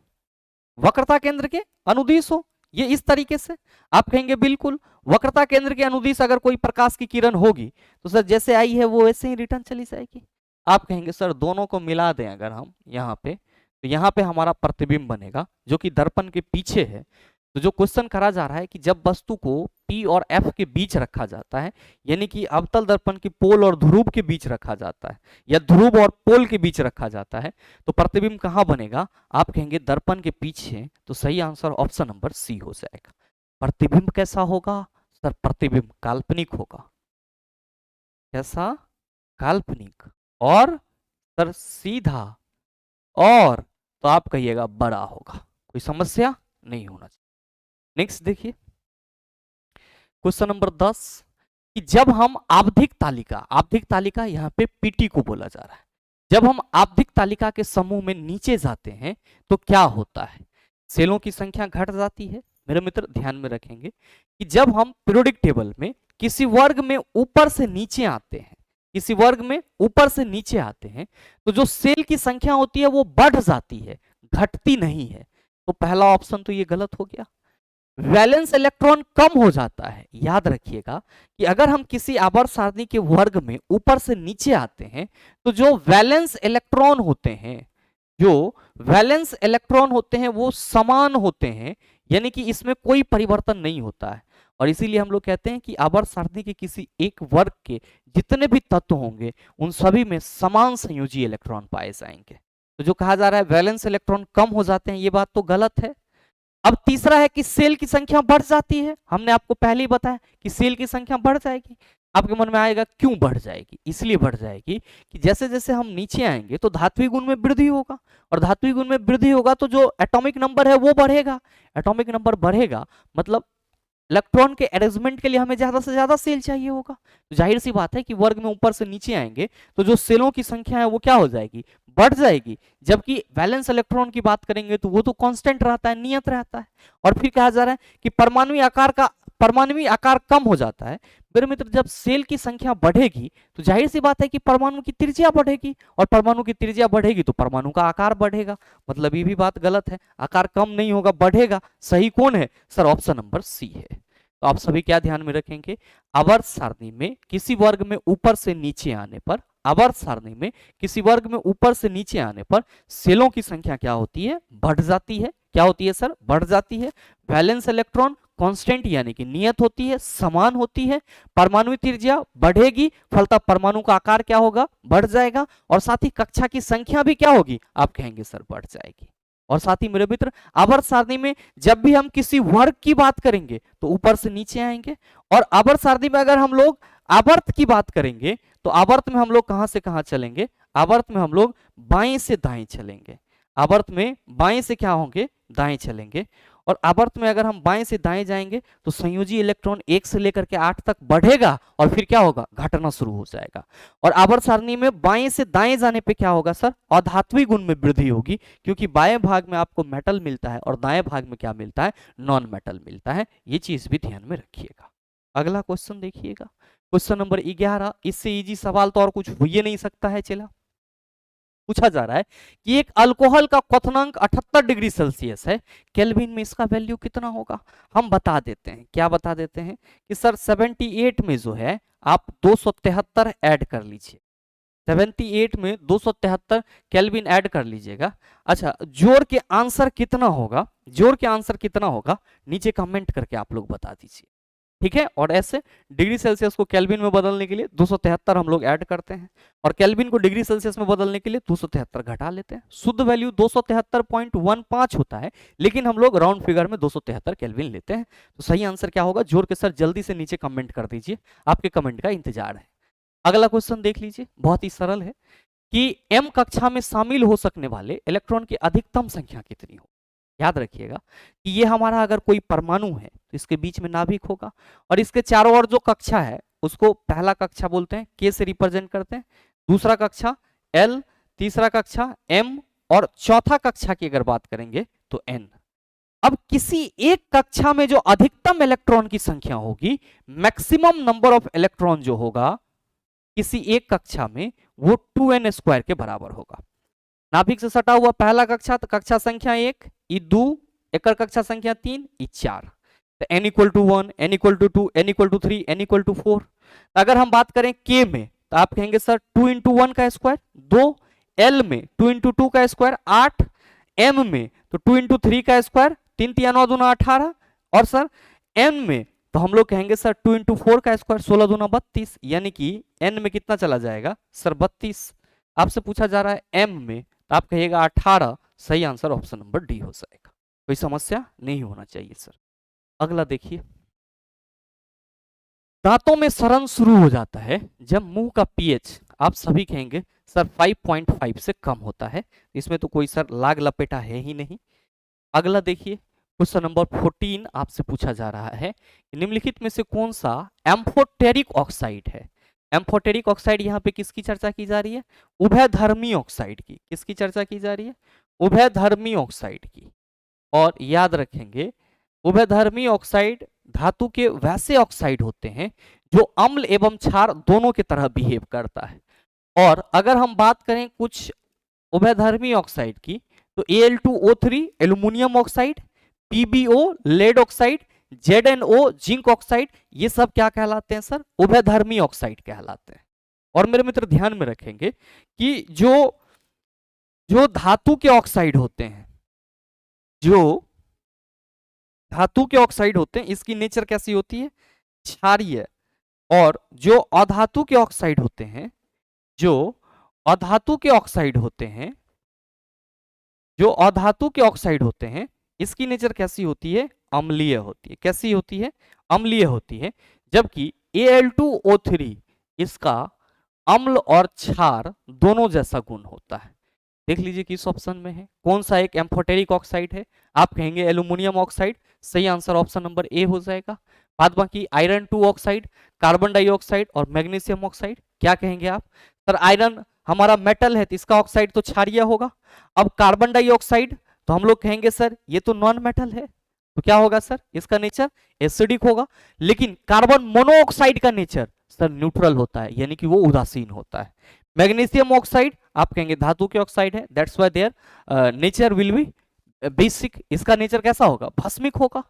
वक्रता केंद्र के अनुदिश हो, ये इस तरीके से। आप कहेंगे बिल्कुल, वक्रता केंद्र के अनुदिश अगर कोई प्रकाश की किरण होगी तो सर जैसे आई है वो ऐसे ही रिटर्न चली जाएगी। आप कहेंगे सर दोनों को मिला दें अगर हम यहाँ पे, तो यहाँ पे हमारा प्रतिबिंब बनेगा जो कि दर्पण के पीछे है। तो जो क्वेश्चन करा जा रहा है कि जब वस्तु को P और F के बीच रखा जाता है, यानी कि अवतल दर्पण की पोल और ध्रुव के बीच रखा जाता है या ध्रुव और पोल के बीच रखा जाता है, तो प्रतिबिंब कहाँ बनेगा? आप कहेंगे दर्पण के पीछे। तो सही आंसर ऑप्शन नंबर सी हो जाएगा। प्रतिबिंब कैसा होगा सर? प्रतिबिंब काल्पनिक होगा। कैसा? काल्पनिक। और सर सीधा, और तो आप कहिएगा बड़ा होगा। कोई समस्या नहीं होना चाहिए। नेक्स्ट देखिए क्वेश्चन नंबर 10 कि जब हम आवधिक तालिका यहाँ पे पीटी को बोला जा रहा है, जब हम आवधिक तालिका के समूह में नीचे जाते हैं तो क्या होता है? सेलों की संख्या घट जाती है। मेरे मित्र ध्यान में रखेंगे कि जब हम पीरियोडिक टेबल में किसी वर्ग में ऊपर से नीचे आते हैं, किसी वर्ग में ऊपर से नीचे आते हैं, तो जो सेल की संख्या होती है वो बढ़ जाती है, घटती नहीं है। तो पहला ऑप्शन तो ये गलत हो गया। वैलेंस इलेक्ट्रॉन कम हो जाता है। याद रखिएगा कि अगर हम किसी आवर्त सारणी के वर्ग में ऊपर से नीचे आते हैं तो जो वैलेंस इलेक्ट्रॉन होते हैं, जो वैलेंस इलेक्ट्रॉन होते हैं वो समान होते हैं, यानी कि इसमें कोई परिवर्तन नहीं होता है। और इसीलिए हम लोग कहते हैं कि आवर्त सारणी के किसी एक वर्ग के जितने भी तत्व होंगे उन सभी में समान संयोजी इलेक्ट्रॉन पाए जाएंगे। तो जो कहा जा रहा है वैलेंस इलेक्ट्रॉन कम हो जाते हैं, ये बात तो गलत है। अब तीसरा है कि सेल की संख्या बढ़ जाती है, हमने आपको पहले ही बताया कि सेल की संख्या बढ़ जाएगी। आपके मन में आएगा क्यों बढ़ जाएगी? इसलिए बढ़ जाएगी कि जैसे जैसे हम नीचे आएंगे तो धात्विक गुण में वृद्धि होगा, और धात्विक गुण में वृद्धि होगा तो जो एटॉमिक नंबर है वो बढ़ेगा। एटॉमिक नंबर बढ़ेगा मतलब इलेक्ट्रॉन के अरेंजमेंट के लिए हमें ज्यादा से ज्यादा सेल चाहिए होगा। तो जाहिर सी बात है कि वर्ग में ऊपर से नीचे आएंगे तो जो सेलों की संख्या है वो क्या हो जाएगी? बढ़ जाएगी। जबकि वैलेंस इलेक्ट्रॉन की बात करेंगे तो वो तो कांस्टेंट रहता है, नियत रहता है। और फिर कहा जा रहा है कि परमाणु आकार कम हो जाता है। मेरे मित्र, जब सेल की संख्या बढ़ेगी तो जाहिर सी बात है कि परमाणु की त्रिज्या बढ़ेगी, और परमाणु की त्रिज्या बढ़ेगी तो परमाणु का आकार बढ़ेगा। मतलब ये भी बात गलत है, आकार कम नहीं होगा, बढ़ेगा। सही कौन है सर? ऑप्शन नंबर सी है। तो आप सभी क्या ध्यान में रखेंगे? आवर्त सारणी में किसी वर्ग में ऊपर से नीचे आने पर, आवर्त सारणी में किसी वर्ग में ऊपर से नीचे आने पर सेलों की संख्या क्या होती है? बढ़ जाती है। क्या होती है सर? बढ़ जाती है। वैलेंस इलेक्ट्रॉन कांस्टेंट यानी कि नियत होती है, समान होती है। परमाणु त्रिज्या बढ़ेगी, फलतः परमाणु का आकार क्या होगा? बढ़ जाएगा। और साथ ही कक्षा की संख्या भी क्या होगी? आप कहेंगे सर बढ़ जाएगी। और साथ ही मेरे मित्र, आवर्त सारणी में जब भी हम किसी वर्ग की बात करेंगे तो ऊपर से नीचे आएंगे, और आवर्त सारणी में अगर हम लोग आवर्त की बात करेंगे तो आवर्त में हम लोग कहां से कहां चलेंगे? आवर्त में हम लोग बाएं से दाएं चलेंगे। आवर्त में बाएं से क्या होंगे? दाएं चलेंगे। और आवर्त में अगर हम बाएं से दाएं जाएंगे तो संयोजी इलेक्ट्रॉन 1 से लेकर के 8 तक बढ़ेगा, और फिर क्या होगा? घटना शुरू हो जाएगा। और आवर्त सारणी में बाएं से दाएं जाने पे क्या होगा सर? अधात्विक गुण में वृद्धि होगी, क्योंकि बाएं भाग में आपको मेटल मिलता है और दाएं भाग में क्या मिलता है? नॉन मेटल मिलता है। ये चीज भी ध्यान में रखिएगा। अगला क्वेश्चन देखिएगा, क्वेश्चन नंबर 11। इससे इजी सवाल तो और कुछ हो ही नहीं सकता है। चला पूछा जा रहा है कि एक अल्कोहल का क्वथनांक 78 डिग्री सेल्सियस है, केल्विन में इसका वैल्यू कितना होगा? हम बता देते हैं। क्या बता देते हैं कि सर 78 में जो है आप 273 ऐड कर लीजिए। 78 में 273 केल्विन ऐड कर लीजिएगा। अच्छा, जोड़ के आंसर कितना होगा? जोड़ के आंसर कितना होगा नीचे कमेंट करके आप लोग बता दीजिए। ठीक है। और ऐसे डिग्री सेल्सियस को केल्विन में बदलने के लिए 273 हम लोग ऐड करते हैं, और केल्विन को डिग्री सेल्सियस में बदलने के लिए 273 घटा लेते हैं। शुद्ध वैल्यू 273.15 होता है, लेकिन हम लोग राउंड फिगर में 273 केल्विन लेते हैं। तो सही आंसर क्या होगा? जोर के सर जल्दी से नीचे कमेंट कर दीजिए, आपके कमेंट का इंतजार है। अगला क्वेश्चन देख लीजिए, बहुत ही सरल है कि m कक्षा में शामिल हो सकने वाले इलेक्ट्रॉन की अधिकतम संख्या कितनी हो? याद रखिएगा कि ये हमारा अगर कोई परमाणु है तो इसके बीच में नाभिक होगा, और इसके चारों ओर जो कक्षा है उसको पहला कक्षा बोलते हैं, k से रिप्रेजेंट करते हैं। दूसरा कक्षा l, तीसरा कक्षा m, और चौथा कक्षा की अगर बात करेंगे तो n। अब किसी एक कक्षा में जो अधिकतम इलेक्ट्रॉन की संख्या होगी, मैक्सिमम नंबर ऑफ इलेक्ट्रॉन जो होगा किसी एक कक्षा में, वो 2n² के बराबर होगा। नाभिक से सटा हुआ पहला कक्षा तो कक्षा संख्या 1, ई 2, एक कक्षा संख्या 3, ई 4। तो n equal to 1, n equal to 2, n equal to 3, n equal to 4। अगर हम बात करें k में तो आप कहेंगे सर 2 इंटू 1 का स्क्वायर 2, l में 2 इंटू 2 का स्क्वायर 8, m में तो 2 इंटू 3 का स्क्वायर 3 3 9 2 18, और सर n में तो हम लोग कहेंगे सर 2 इंटू 4 का स्क्वायर 16 2 32, यानी कि n में कितना चला जाएगा सर? 32। आपसे पूछा जा रहा है m में, तो आप कहिएगा 18। सही आंसर ऑप्शन नंबर डी हो जाएगा। कोई समस्या नहीं होना चाहिए सर। अगला देखिए, दांतों में सड़न शुरू हो जाता है जब मुंह का पीएच, आप सभी कहेंगे सर 5.5 से कम होता है। इसमें तो कोई सर लाग लपेटा है ही नहीं। अगला देखिए, क्वेश्चन नंबर 14 आपसे पूछा जा रहा है, निम्नलिखित में से कौन सा एम्फोटेरिक ऑक्साइड है? एम्फोटेरिक ऑक्साइड यहाँ पे किसकी चर्चा की जा रही है? उभयधर्मी ऑक्साइड की। किसकी चर्चा की जा रही है? उभयधर्मी ऑक्साइड की। और याद रखेंगे, उभयधर्मी ऑक्साइड धातु के वैसे ऑक्साइड होते हैं जो अम्ल एवं क्षार दोनों की तरह बिहेव करता है। और अगर हम बात करें कुछ उभयधर्मी ऑक्साइड की तो Al2O3 aluminium oxide, PbO lead oxide, ZnO zinc oxide, ये सब क्या कहलाते हैं सर? उभयधर्मी ऑक्साइड कहलाते हैं। और मेरे मित्र ध्यान में रखेंगे कि जो धातु के ऑक्साइड होते हैं, जो धातु के ऑक्साइड होते हैं, इसकी नेचर कैसी होती है? क्षारीय। और जो अधातु के ऑक्साइड होते हैं, जो अधातु के ऑक्साइड होते हैं, जो अधातु के ऑक्साइड होते हैं, इसकी नेचर कैसी होती है? अम्लीय होती है। कैसी होती है? अम्लीय होती है। जबकि Al2O3 इसका अम्ल और क्षार दोनों जैसा गुण होता है। देख लीजिए किस ऑप्शन में है, कौन सा एक एम्फोटेरिक ऑक्साइड है? आप कहेंगे एल्यूमिनियम ऑक्साइड। सही आंसर ऑप्शन नंबर ए हो जाएगा। बाद बाकी आयरन 2 ऑक्साइड, कार्बन डाइऑक्साइड और मैग्नीशियम ऑक्साइड, क्या कहेंगे आप? सर आयरन हमारा मेटल है तो इसका ऑक्साइड तो क्षारीय होगा। अब कार्बन डाइऑक्साइड तो हम लोग कहेंगे सर ये तो नॉन मेटल है, तो क्या होगा सर? इसका नेचर एसिडिक होगा। लेकिन कार्बन मोनोऑक्साइड का नेचर सर न्यूट्रल होता है, यानी कि वो उदासीन होता है। मैग्नीशियम ऑक्साइड आप कहेंगे धातु के ऑक्साइड है, that's why their nature will be basic. इसका नेचर कैसा होगा? भस्मिक होगा।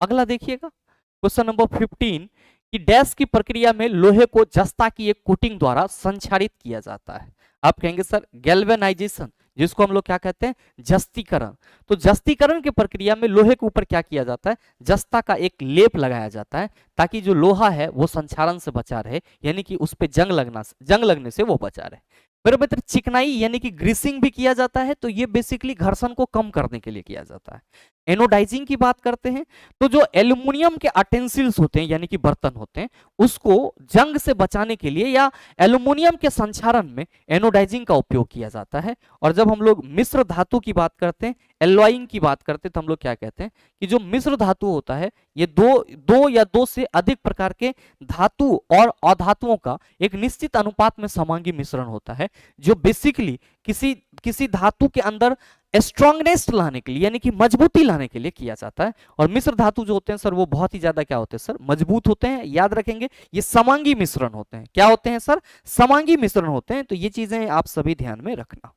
अगला देखिएगा क्वेश्चन नंबर 15 कि डैश की प्रक्रिया में लोहे को जस्ता की एक कोटिंग द्वारा संक्षारित किया जाता है। आप कहेंगे सर गैल्वेनाइजेशन, जिसको हम लोग क्या कहते हैं? जस्तीकरण। तो जस्तीकरण की प्रक्रिया में लोहे के ऊपर क्या किया जाता है? जस्ता का एक लेप लगाया जाता है ताकि जो लोहा है वो संक्षारण से बचा रहे, यानी कि उस पर जंग लगने से वो बचा रहे। मेरे मित्र चिकनाई यानी कि ग्रीसिंग भी किया जाता है, तो ये बेसिकली घर्षण को कम करने के लिए किया जाता है। एनोडाइजिंग की बात करते हैं तो जो एल्यूमिनियम के अटेंसिल्स होते हैं यानी कि बर्तन होते हैं, उसको जंग से बचाने के लिए या एल्यूमिनियम के संक्षारण में एनोडाइजिंग का उपयोग किया जाता है। और जब हम लोग मिश्र धातु की बात करते हैं, एलॉइंग की बात करते हैं, तो हम लोग क्या कहते हैं कि जो मिश्र धातु होता है ये दो या दो से अधिक प्रकार के धातु और अधातुओं का एक निश्चित अनुपात में समांगी मिश्रण होता है, जो बेसिकली किसी धातु के अंदर स्ट्रॉन्गनेस लाने के लिए यानी कि मजबूती लाने के लिए किया जाता है। और मिश्र धातु जो होते हैं सर वो बहुत ही ज्यादा क्या होते हैं सर? मजबूत होते हैं। याद रखेंगे ये समांगी मिश्रण होते हैं। क्या होते हैं सर? समांगी मिश्रण होते हैं। तो ये चीजें आप सभी ध्यान में रखना,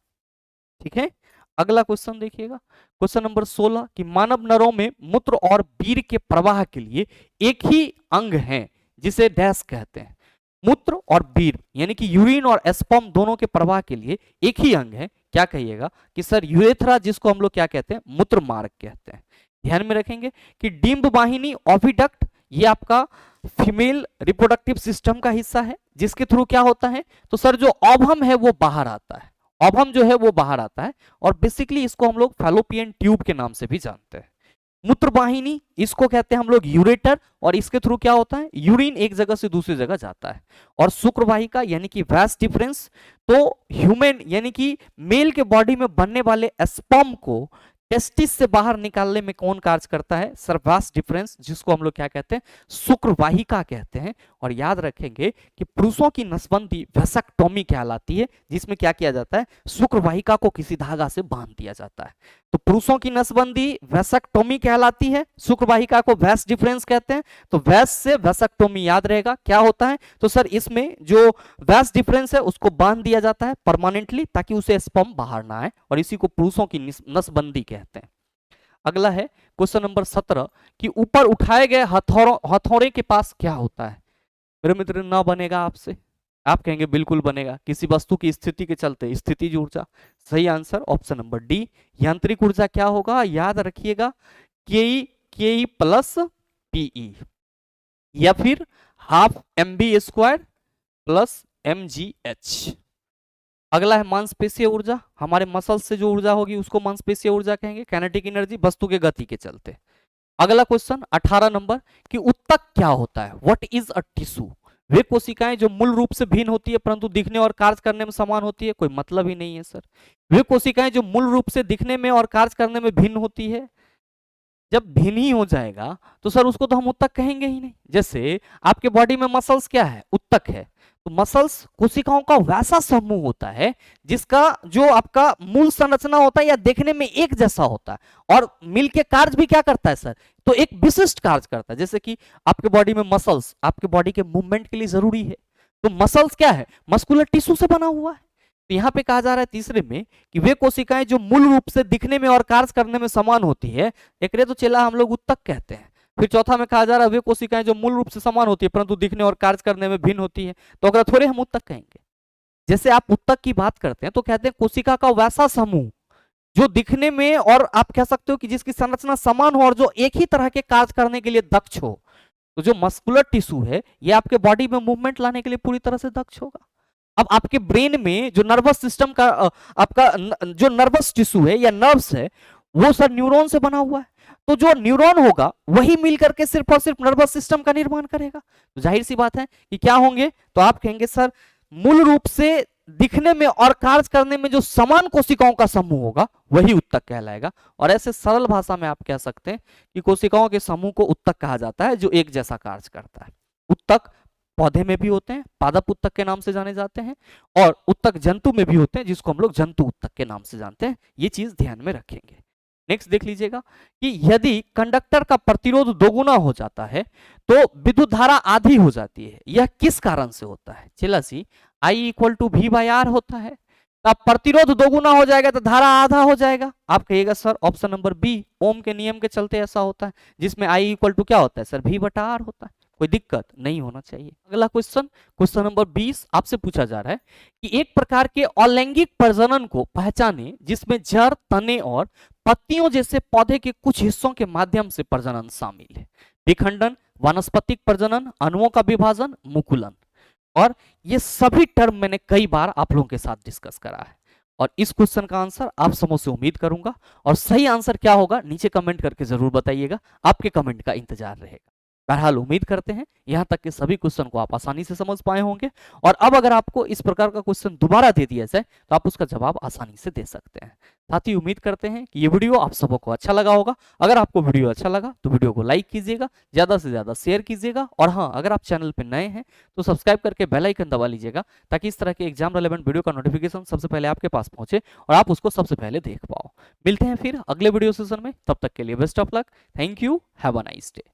ठीक है। अगला क्वेश्चन देखिएगा क्वेश्चन नंबर 16 कि मानव नरों में मूत्र और वीर्य के प्रवाह के लिए एक ही अंग है जिसे डैश कहते हैं। मूत्र और वीर्य यानी कि यूरिन और स्पर्म दोनों के प्रवाह के लिए एक ही अंग है, क्या कहिएगा? कि सर यूरेथ्रा, जिसको हम लोग क्या कहते हैं? मूत्र मार्ग कहते हैं। ध्यान में रखेंगे कि डिंब वाहिनी ओविडक्ट ये आपका फीमेल रिप्रोडक्टिव सिस्टम का हिस्सा है, जिसके थ्रू क्या होता है? तो सर जो ओवम है वो बाहर आता है, ओवम जो है वो बाहर आता है। और बेसिकली इसको हम लोग फैलोपियन ट्यूब के नाम से भी जानते हैं। मूत्रवाहिनी इसको कहते हैं हम लोग यूरेटर, और इसके थ्रू क्या होता है? यूरिन एक जगह से दूसरी जगह जाता है। और शुक्रवाहिका यानी कि वैस डिफरेंस, तो ह्यूमन यानी कि मेल के बॉडी में बनने वाले स्पर्म को टेस्टिस से बाहर निकालने में कौन कार्य करता है? सर वैस डिफरेंस, जिसको हम लोग क्या कहते हैं? शुक्रवाहिका कहते हैं। और याद रखेंगे कि पुरुषों की नसबंदी वेसेक्टोमी कहलाती है, जिसमें क्या किया जाता है? शुक्रवाहिका को किसी धागा से बांध दिया जाता है। तो पुरुषों की नसबंदी वेसेक्टोमी कहलाती है, शुक्रवाहिका को वैस डिफरेंस कहते हैं। तो वैस से वेसेक्टोमी याद रहेगा क्या होता है? तो सर इसमें जो वैस डिफरेंस है उसको बांध दिया जाता है परमानेंटली, ताकि उसे स्पर्म बाहर ना आए, और इसी को पुरुषों की नसबंदी कहते हैं। अगला है क्वेश्चन नंबर 17 कि ऊपर उठाए गए हथौड़े के पास क्या होता है? मेरे मित्र ना बनेगा आपसे, आप कहेंगे बिल्कुल बनेगा। किसी वस्तु की स्थिति के चलते स्थितिज ऊर्जा। सही आंसर ऑप्शन नंबर डी। यांत्रिक ऊर्जा क्या होगा? याद रखिएगा के प्लस पीई, या फिर हाफ mv² प्लस mgh। अगला है मांसपेशीय ऊर्जा। हमारे मसल से जो ऊर्जा होगी उसको मांसपेशीय ऊर्जा कहेंगे, काइनेटिक एनर्जी, वस्तु के गति के चलते। अगला क्वेश्चन 18 नंबर कि उत्तक क्या होता है? What is a tissue? वे कोशिकाएं जो मूल रूप से भिन्न होती है परंतु दिखने और कार्य करने में समान होती है। कोई मतलब ही नहीं है सर। वे कोशिकाएं जो मूल रूप से दिखने में और कार्य करने में भिन्न होती है, जब भिन्न ही हो जाएगा तो सर उसको तो हम उत्तक कहेंगे ही नहीं। जैसे आपके बॉडी में मसल्स क्या है? उत्तक है। तो मसल्स कोशिकाओं का वैसा समूह होता है जिसका जो आपका मूल संरचना होता है या देखने में एक जैसा होता है, और मिलके कार्य भी क्या करता है सर? तो एक विशिष्ट कार्य करता है। जैसे कि आपके बॉडी में मसल्स आपके बॉडी के मूवमेंट के लिए जरूरी है, तो मसल्स क्या है? मस्कुलर टिश्यू से बना हुआ है। तो यहाँ पे कहा जा रहा है तीसरे में कि वे कोशिकाएं जो मूल रूप से दिखने में और कार्य करने में समान होती है, एकरे तो चेला हम लोग उत्तक कहते हैं। फिर चौथा में कहा जा रहा है वे कोशिकाएं जो मूल रूप से समान होती है परंतु दिखने और कार्य करने में भिन्न होती है, तो अगर थोड़े हम उत्तक कहेंगे। जैसे आप उत्तक की बात करते हैं तो कहते हैं कोशिका का वैसा समूह जो दिखने में और आप कह सकते हो कि जिसकी संरचना समान हो और जो एक ही तरह के कार्य करने के लिए दक्ष हो। तो जो मस्कुलर टिश्यू है ये आपके बॉडी में मूवमेंट लाने के लिए पूरी तरह से दक्ष होगा। अब आपके ब्रेन में जो नर्वस सिस्टम का आपका जो नर्वस टिश्यू है या नर्व्स है, वो सर न्यूरॉन से बना हुआ है, तो जो न्यूरॉन होगा वही मिल करके सिर्फ और सिर्फ नर्वस सिस्टम का निर्माण करेगा। तो जाहिर सी बात है कि क्या होंगे, तो आप कहेंगे सर मूल रूप से दिखने में और कार्य करने में जो समान कोशिकाओं का समूह होगा वही उत्तक कहलाएगा। और ऐसे सरल भाषा में आप कह सकते हैं कि कोशिकाओं के समूह को उत्तक कहा जाता है जो एक जैसा कार्य करता है। उत्तक पौधे में भी होते हैं, पादप उत्तक के नाम से जाने जाते हैं, और उत्तक जंतु में भी होते हैं जिसको हम लोग जंतु उत्तक के नाम से जानते हैं। ये चीज ध्यान में रखेंगे। नेक्स्ट देख लीजिएगा कि यदि कंडक्टर का प्रतिरोध दोगुना हो जाता है तो विद्युत धारा आधी हो जाती है। यह किस कारण से होता है? चला सी I equal to V by R होता है। अब प्रतिरोध दोगुना हो जाएगा तो धारा आधा हो जाएगा। आप कहिएगा सर ऑप्शन नंबर बी, ओम के नियम के चलते ऐसा होता है, जिसमें आई इक्वल टू क्या होता है सर? वी बटा आर होता है। कोई दिक्कत नहीं होना चाहिए। अगला क्वेश्चन, क्वेश्चन नंबर 20 आपसे पूछा जा रहा है कि एक प्रकार के अलैंगिक प्रजनन को पहचाने जिसमें जड़, तने और पत्तियों जैसे पौधे के कुछ हिस्सों के माध्यम से प्रजनन शामिल है। विखंडन, वानस्पतिक प्रजनन, अणुओं का विभाजन, मुकुलन। और ये सभी टर्म मैंने कई बार आप लोगों के साथ डिस्कस करा है। और इस क्वेश्चन का आंसर आप समझ से उम्मीद करूंगा, और सही आंसर क्या होगा नीचे कमेंट करके जरूर बताइएगा। आपके कमेंट का इंतजार रहेगा। बहरहाल उम्मीद करते हैं यहां तक के सभी क्वेश्चन को आप आसानी से समझ पाए होंगे। और अब अगर आपको इस प्रकार का क्वेश्चन दोबारा दे दिया जाए तो आप उसका जवाब आसानी से दे सकते हैं। साथ ही उम्मीद करते हैं कि ये वीडियो आप सबको अच्छा लगा होगा। अगर आपको वीडियो अच्छा लगा तो वीडियो को लाइक कीजिएगा, ज्यादा से ज्यादा शेयर कीजिएगा, और हाँ, अगर आप चैनल पर नए हैं तो सब्सक्राइब करके बेल आइकन दबा लीजिएगा ताकि इस तरह के एग्जाम रेलेवेंट वीडियो का नोटिफिकेशन सबसे पहले आपके पास पहुंचे और आप उसको सबसे पहले देख पाओ। मिलते हैं फिर अगले वीडियो सेशन में, तब तक के लिए best of luck. Thank you, have a nice day.